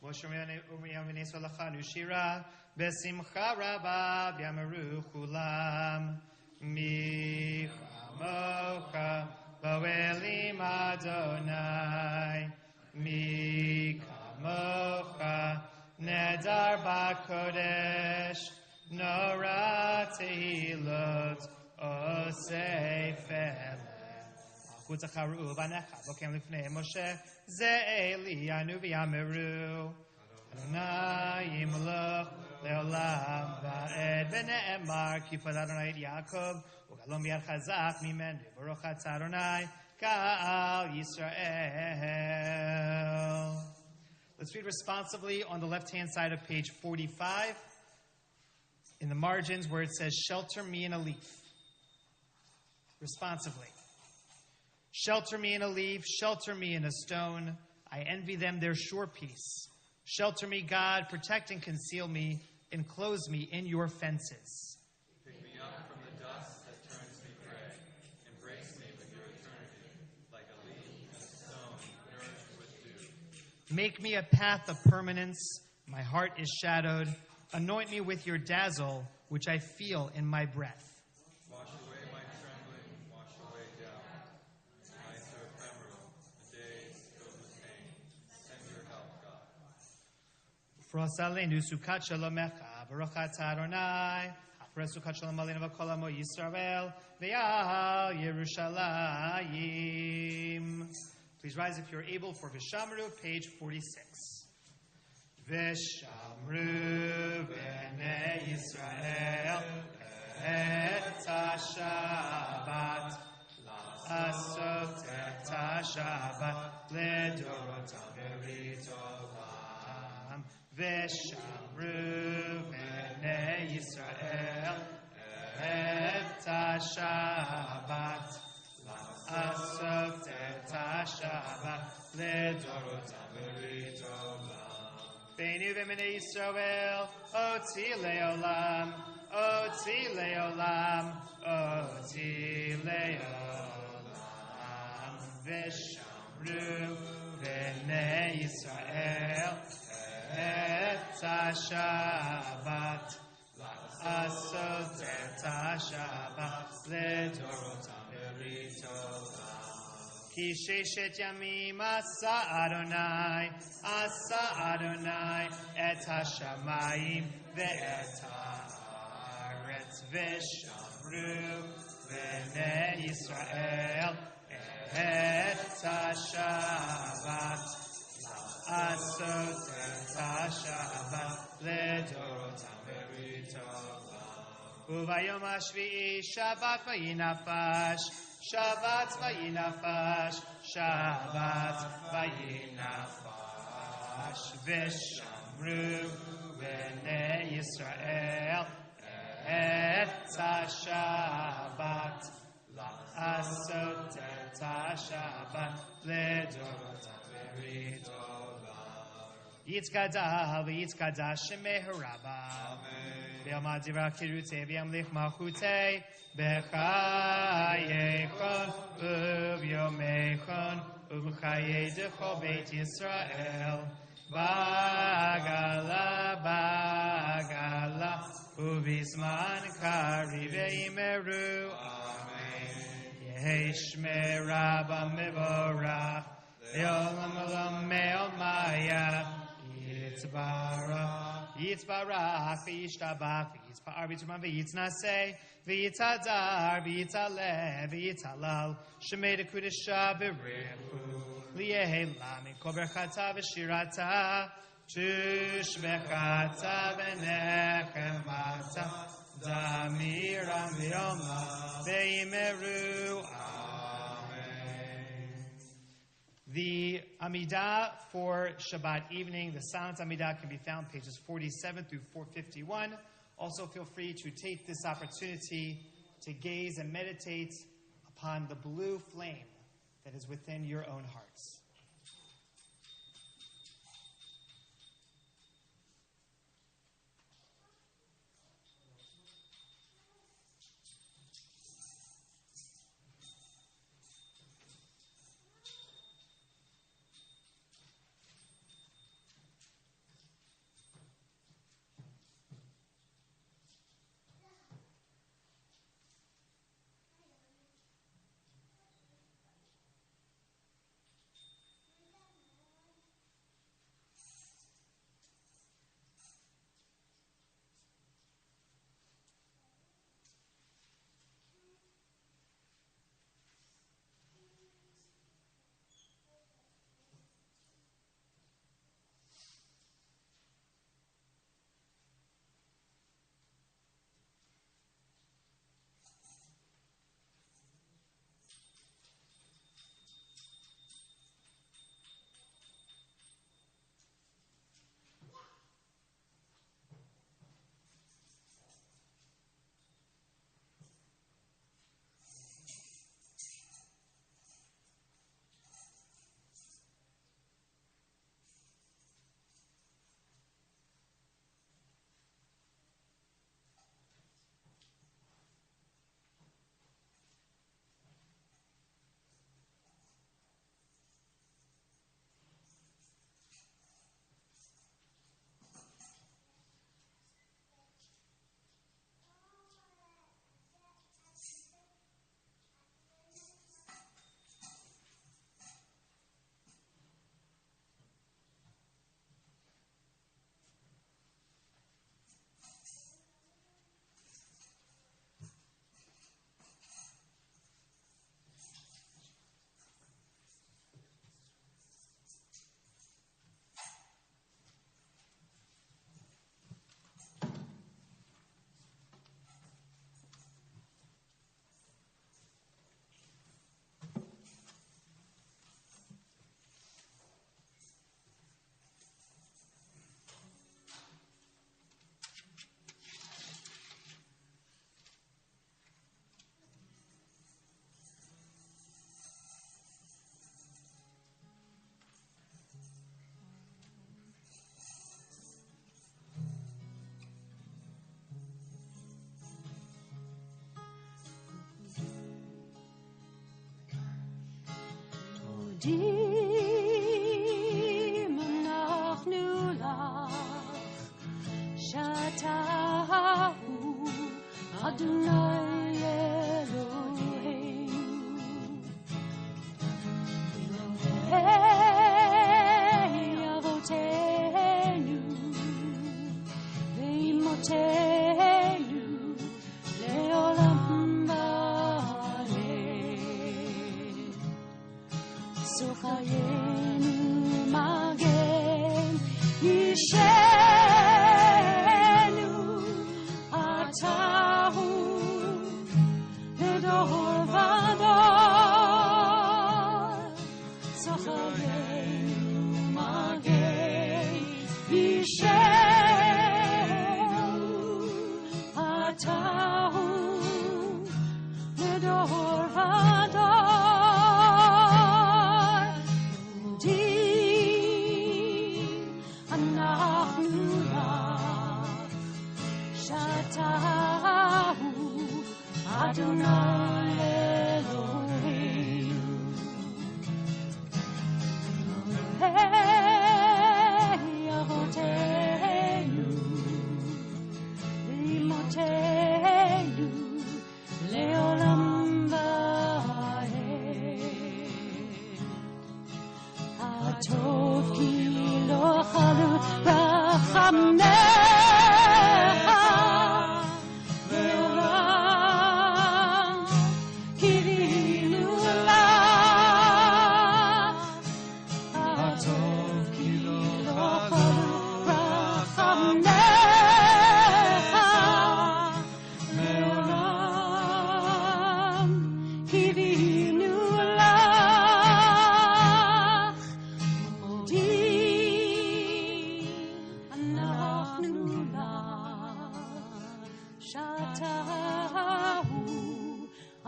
Moshe Uriam v'neso lachanu shira besimcha rabba b'yameru chulam. Michamocha bo'elim Adonai. Michamocha nedar b'kodesh. Nora tehilot osei felech. Malchut zacharu banecha bokem lifnei Moshe ze Elianu v'yameru Adonai yimloch leolam va'ed v'ne'emar kipad Adonai et Yaakov u'galom b'yad chazak mimenu baruch atah Adonai ka'al Yisrael. Let's read responsibly on the left-hand side of page 45. In the margins where it says, shelter me in a leaf. Responsively. Shelter me in a leaf, shelter me in a stone. I envy them their sure peace. Shelter me, God, protect and conceal me, enclose me in your fences. Pick me up from the dust that turns me gray. Embrace me with your eternity, like a leaf and a stone nourished with dew. Make me a path of permanence. My heart is shadowed. Anoint me with your dazzle, which I feel in my breath. Wash away my trembling, wash away doubt. Nights are ephemeral, the days filled with pain. Send your help, God. Fros aleinu sukat shalomecha, baruch atah Adonai, hafres sukat shalom aleinu v'kol amo Yisrael, ve'al Yerushalayim. Please rise if you're able for Vishamru, page 46. Vishamru b'nei Yisrael et ha-Shabbat la'asot et ha-Shabbat ledorotam v'ritolam. Vishamru b'nei Yisrael et ha-Shabbat la'asot et ha-Shabbat ledorotam v'ritolam. Beinu v'minei Yisrael, oti leolam, oti leolam, oti leolam. V'shamru v'nei Yisrael et השבת, לעשות את השבת לדורותם ברית עולם. כי ששת ימים עשה אדוני את השמיים ואת הארץ, ושמרו בני ישראל את השבת, לעשות את השבת לדורותם ברית עולם. וביום השביעי שבת וינפש, שבת וינפש, שבת וינפש, ושמרו בני ישראל את השבת, לעשות את השבת לדורותם ברית עולם. יתגדל ויתקדש שמי הרבה, ביום דברה קירותי וימליך מלכותי, בחייכון וביומייכון ובחיי דכל בית ישראל, בעגלה ובזמן קריב ויאמרו אמן. יהי שמי רבה מבורך לעולם עולם מעולמיה, יתברך וישתבח ויתפאר ויתרומם ויתנשא ויתהדר ויתעלה ויתהלל, שמי דקודשה ברכו ליהלה מכל ברכתה ושירתה, תושבחתה ונחמתה, דמירם ויומה ויאמרו amen. The Amidah for Shabbat evening, the silent Amidah, can be found pages 47 through 451. Also feel free to take this opportunity to gaze and meditate upon the blue flame that is within your own hearts. עומדים אנחנו לך אישנו אתה הוא לדור ודור זכרנו מגן אישנו אתה הוא לדור ודור Adonai Eloheinu Elohei Avoteinu Imotenu Leolam Va'ed Hatov ki lo chalu Rachamecha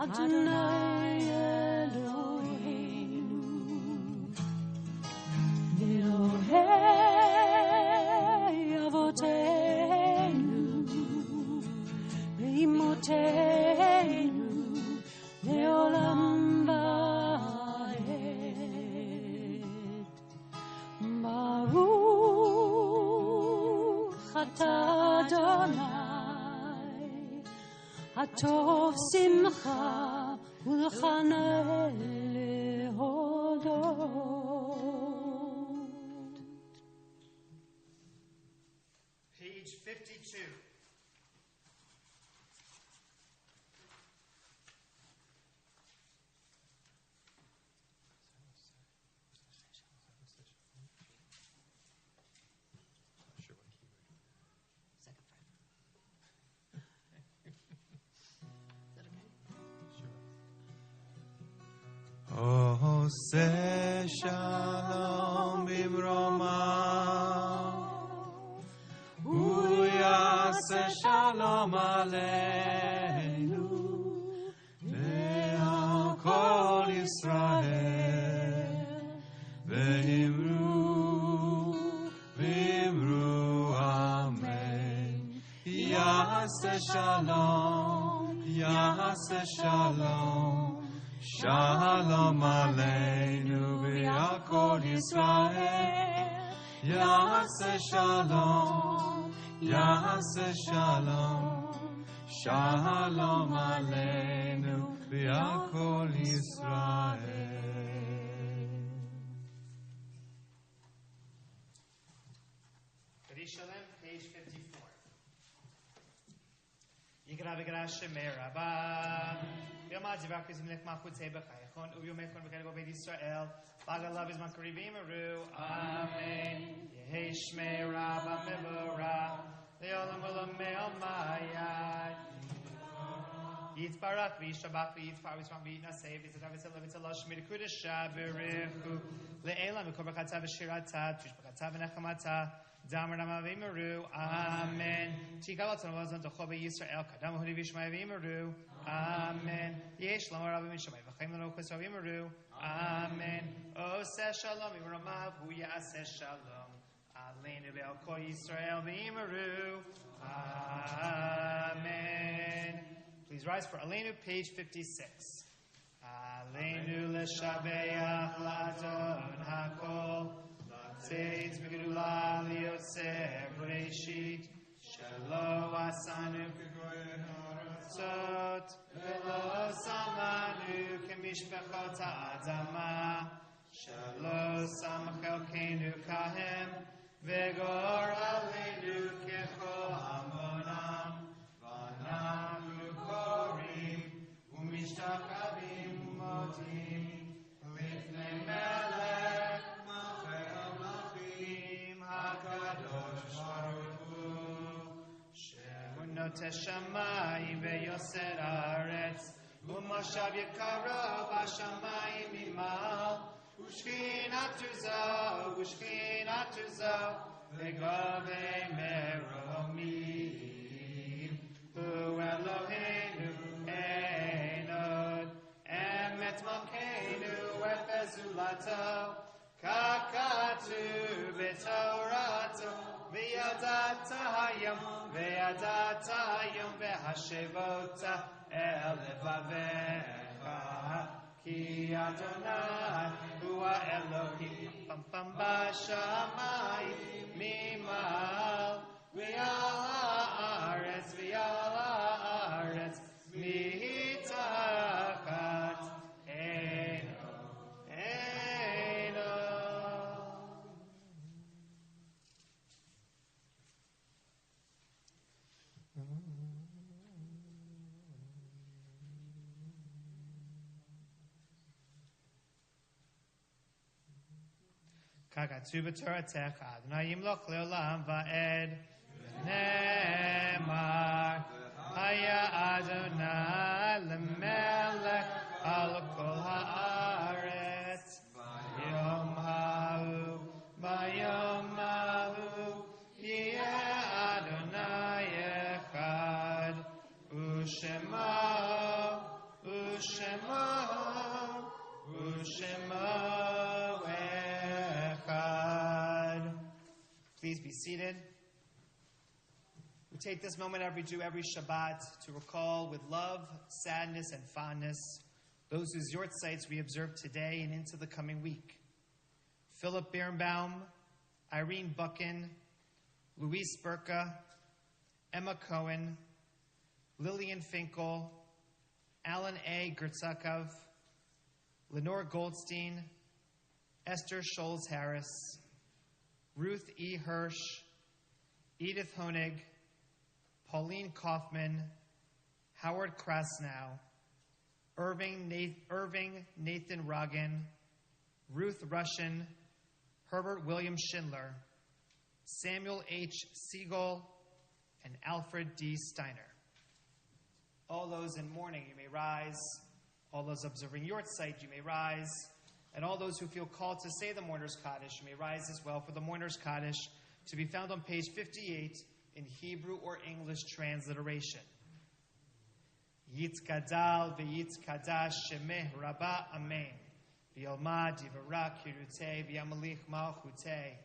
Adonai Eloheinu Elohei Avoteinu Beimotenu Leolam Va'ed Baruch atah Adonai Atov simcha ulchana lehodot. Page 52. Ose shalom bimroma Uyase shalom aleinu Ve'al kol Yisrael V'imru amen Yase shalom Shalom aleinu v'al kol Yisrael Yaseh shalom Shalom aleinu v'al kol Yisrael Jerusalem, page 54. Yikra v'gra shemei Rabbah Yom HaDivak is Melech Malchut Zei B'chayachon Uyom Echon V'chayachon B'Beit Yisrael V'agalav is Makarivim Aru Amen Yehi Shmei Rabbah Mevorach Le'olam Olam Me'omayad Yitzbarach V'yishabach V'yitzpar V'yisram V'yitnaseh V'yitzav V'yitzav V'yitzav Shmir Kudesha V'richu Le'elam V'kol B'chata V'shirata Tush B'chata V'nechamata Damar Namavimaru Amen Tikalatzon V'azon Tochobe Yisrael Kadam Hudi V'shmayavimaru Amen. Yesh Lama Rabbi Mishamai V'chaim Lano Kos Ravimaru. Amen. Oseh Shalom Imramav Hu Yaseh Shalom Aleinu Ve'al Kol Yisrael V'imaru. Amen. Please rise for Aleinu, page 56. Aleinu L'Shabeach L'Adon HaKol L'Tzeitz V'Gedula L'Yoseh B'Reishit Shelo Asanu Sot V'lo Samanu K'mishpachot Ha'adama Shelo Samchelkeinu Kahem V'gor Aleinu K'chol Amonam V'anachnu Korim U'mishtachavim U'modim Lifnei Melech Malchei HaMelachim HaKadosh נוטה שמיים ויוסר הארץ, ומשב יקרו בשמיים ממעל, ושכינת עוזו, ושכינת עוזו, וגובי מרומים. הוא אלוהינו אין עוד, אמת מלכנו את בזולתו, ככתוב בתורתו, וידעת היום והשבות אל לבביך, כי אדוני הוא האלוהים פם בשמיים ממעל, ועל הארץ מתחת אינו. ככתוב בתורתך, אדוני ימלוך לעולם ועד, נאמר, היה אדוני למלך על כל הארץ. ביום ההוא יהיה אדוני אחד, ושמו אחד. Please be seated. We take this moment every Shabbat to recall with love, sadness, and fondness those whose yortzites we observe today and into the coming week. Philip Birnbaum, Irene Buchan, Luis Burka, Emma Cohen, Lillian Finkel, Alan A. Gertzakov, Lenore Goldstein, Esther Scholes-Harris, Ruth E. Hirsch, Edith Honig, Pauline Kaufman, Howard Krasnow, Irving Nathan Rogan, Ruth Russian, Herbert William Schindler, Samuel H. Siegel, and Alfred D. Steiner. All those in mourning, you may rise. All those observing yortzeit, you may rise. And all those who feel called to say the Mourner's Kaddish, you may rise as well for the Mourner's Kaddish, to be found on page 58 in Hebrew or English transliteration. Yitzkadal v'yitzkadash shemeh rabba amen. V'yolmad yivarak hirutei v'yamalich malchutei.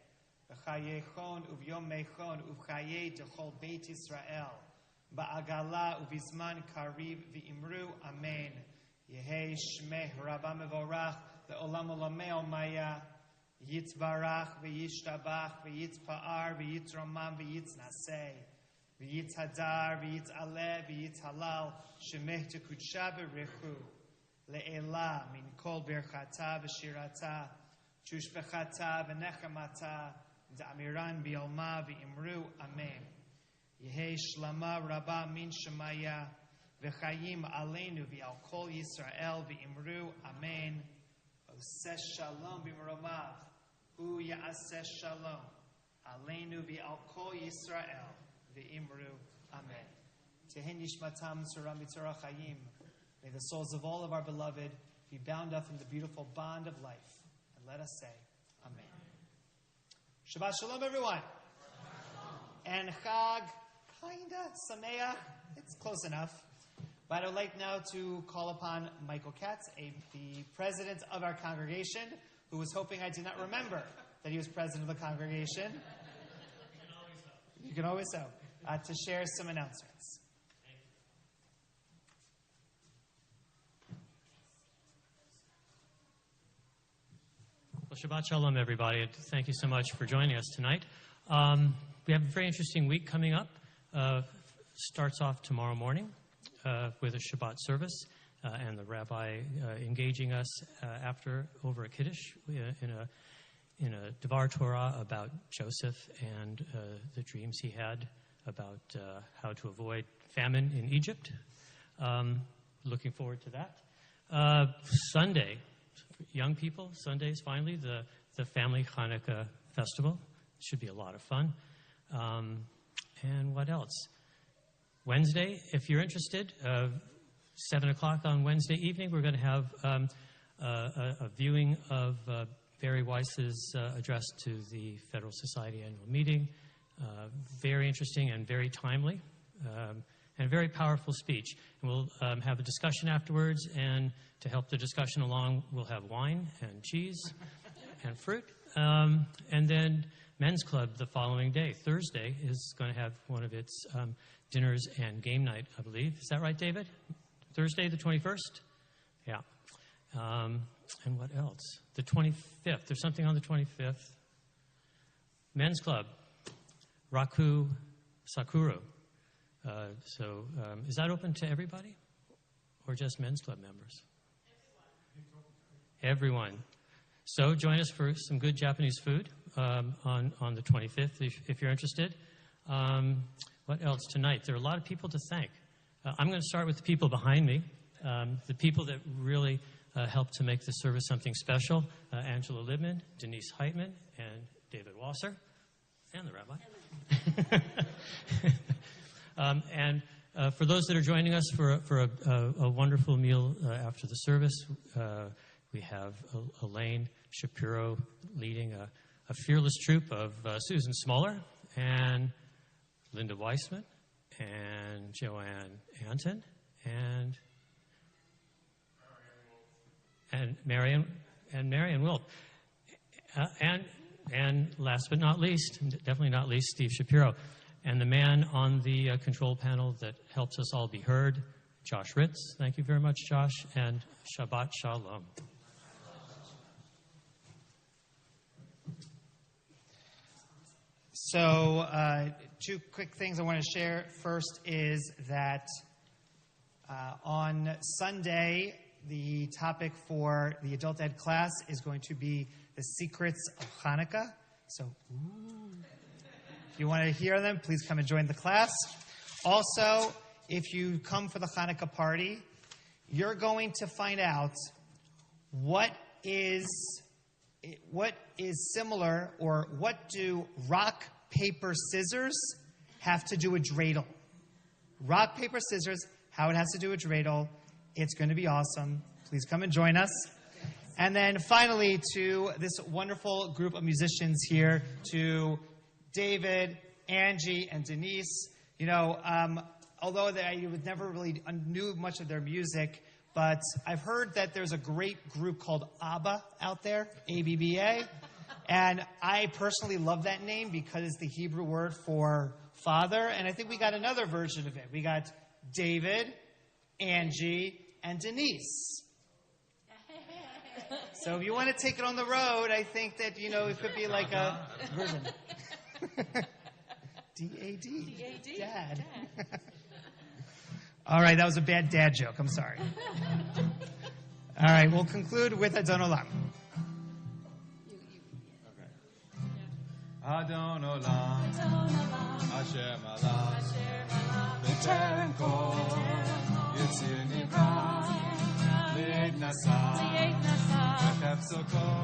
V'chayechon uvyomechon uv'chayei dechol Beit Yisrael. Ba'agala uvizman kariv v'imru amen. Yehei shmeh rabba mevorach le'olam olamei omaya. Yitzbarach v'yishtabach v'yitzpa'ar v'yitzramam v'yitznasei. V'yitzhadar v'yitzaleh v'yitzhalal shemeh tekudsha b'rechu. Le'ela min kol birchata v'shirata chushbechata v'nechamata da'amiran b'yolma v'imru amen. Yehei shlama rabba min shemaya v'chayim aleinu v'al kol Yisrael v'imru amen. Oseh shalom b'mromav hu ya'aseh shalom aleinu v'al kol Yisrael v'imru amen. Tehin yishmatam tzura mitzora chayim. May the souls of all of our beloved be bound up in the beautiful bond of life. And let us say, amen. Shabbat shalom, everyone. And Chag, kinda, Sameach, it's close enough. But I would like now to call upon Michael Katz, the president of our congregation, who was hoping I did not remember that he was president of the congregation. You can always hope. To share some announcements. Well, Shabbat Shalom, everybody. Thank you so much for joining us tonight. We have a very interesting week coming up. Starts off tomorrow morning with a Shabbat service and the rabbi engaging us after over a Kiddush in a Devar Torah about Joseph and the dreams he had about how to avoid famine in Egypt. Looking forward to that. Sunday, young people, Sunday is finally the family Hanukkah festival. Should be a lot of fun. And what else? Wednesday, if you're interested, 7 o'clock on Wednesday evening, we're going to have a viewing of Barry Weiss's address to the Federal Society annual meeting. Very interesting and very timely, and a very powerful speech. And we'll have a discussion afterwards, and to help the discussion along, we'll have wine and cheese and fruit. And then Men's Club the following day, Thursday, is going to have one of its dinners and game night, I believe. Is that right, David? Thursday, the 21st? Yeah. And what else? The 25th. There's something on the 25th. Men's Club, Raku Sakura. So is that open to everybody or just Men's Club members? Everyone. So join us for some good Japanese food on the 25th if you're interested. What else tonight? There are a lot of people to thank. I'm going to start with the people behind me, the people that really helped to make this service something special. Angela Libman, Denise Heitman, and David Wasser, and the rabbi. And for those that are joining us for a wonderful meal after the service, we have Elaine Shapiro leading a fearless troupe of Susan Smoller and Linda Weissman and Joanne Anton and Marion Wilp. And last but not least, definitely not least, Steve Shapiro. And the man on the control panel that helps us all be heard, Josh Ritz. Thank you very much, Josh. And Shabbat Shalom. So, two quick things I want to share. First is that on Sunday, the topic for the adult ed class is going to be the secrets of Hanukkah. So, if you want to hear them, please come and join the class. Also, if you come for the Hanukkah party, you're going to find out what is similar, or what do rock, paper, scissors have to do with dreidel. Rock, paper, scissors, how it has to do with dreidel. It's going to be awesome. Please come and join us. And then finally, to this wonderful group of musicians here, to David, Angie, and Denise. You know, although I never really knew much of their music, but I've heard that there's a great group called ABBA out there, A-B-B-A. And I personally love that name because it's the Hebrew word for father. And I think we got another version of it. We got David, Angie, and Denise. So if you want to take it on the road, I think that, you know, it could be like a version. D-A-D. D-A-D. Dad. All right, that was a bad dad joke. I'm sorry. All right, we'll conclude with Adon Olam. Adon Olam, Hashem Allah, B'terem Kol, Yitzir Nivra, Le'ed Nasa, B'chefzo Kol,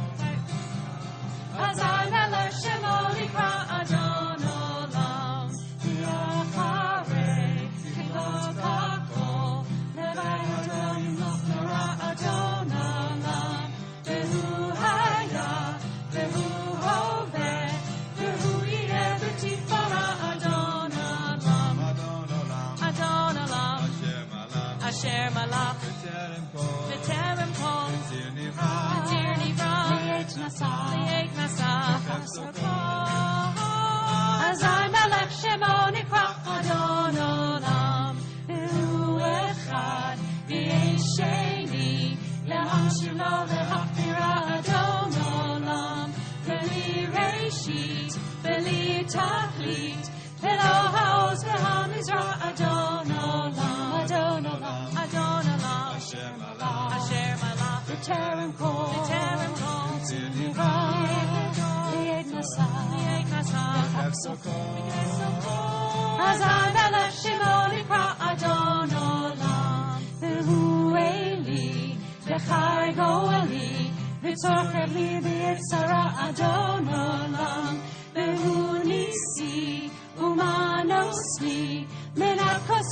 Azar Melech Shemo Nikra Adon Olam, V'acharei Kibot HaKol, Nevei Adon Nora Adon Olam, V'hu Haya, V'hu Hoveh, V'hu Yireh V'tifara Adon Olam, Adon Olam, Asher Malach, B'terem Kol, Yitzir Nivra, Le'ed Nasa, Azar Melech Shemo Nikra Adon Olam, V'hu Echad V'yesh Sheni, Le'amshir Lo Le'hachmira Adon Olam, V'li Reshit, V'li Tachlit, V'lo Ha'oz V'hamizra Adon Olam, Adon Olam, Adon Olam, Asher Malach, B'terem Kol, Yitzir Nivra, Le'ed Nasa, B'chefzo Kol, Azar Melech Shemo Nikra Adon Olam, V'hu Eli, V'chai Goeli, V'tzorchev li B'yitzara Adon Olam, V'hu Nisi, Umanosli, Menakos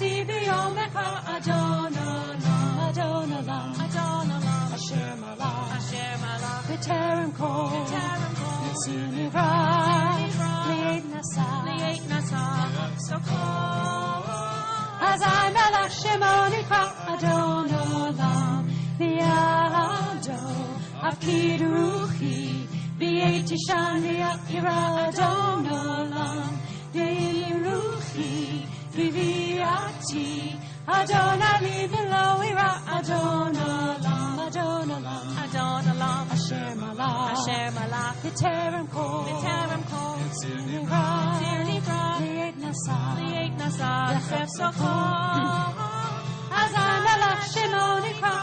Shemoni Kra Adon Olam V'Ado Akid Ruchi V'Yeti Shan V'Yira Adon Olam V'Yili Ruchi V'Viati Adon Ali V'Lo Ira Adon Olam Adon Olam Adon Olam Asher Malach Asher Malach V'Terem Kol V'Terem Kol Tzir Nivra V'Yet Nasa V'Chef Sokol Azan Alach Shemoni Kra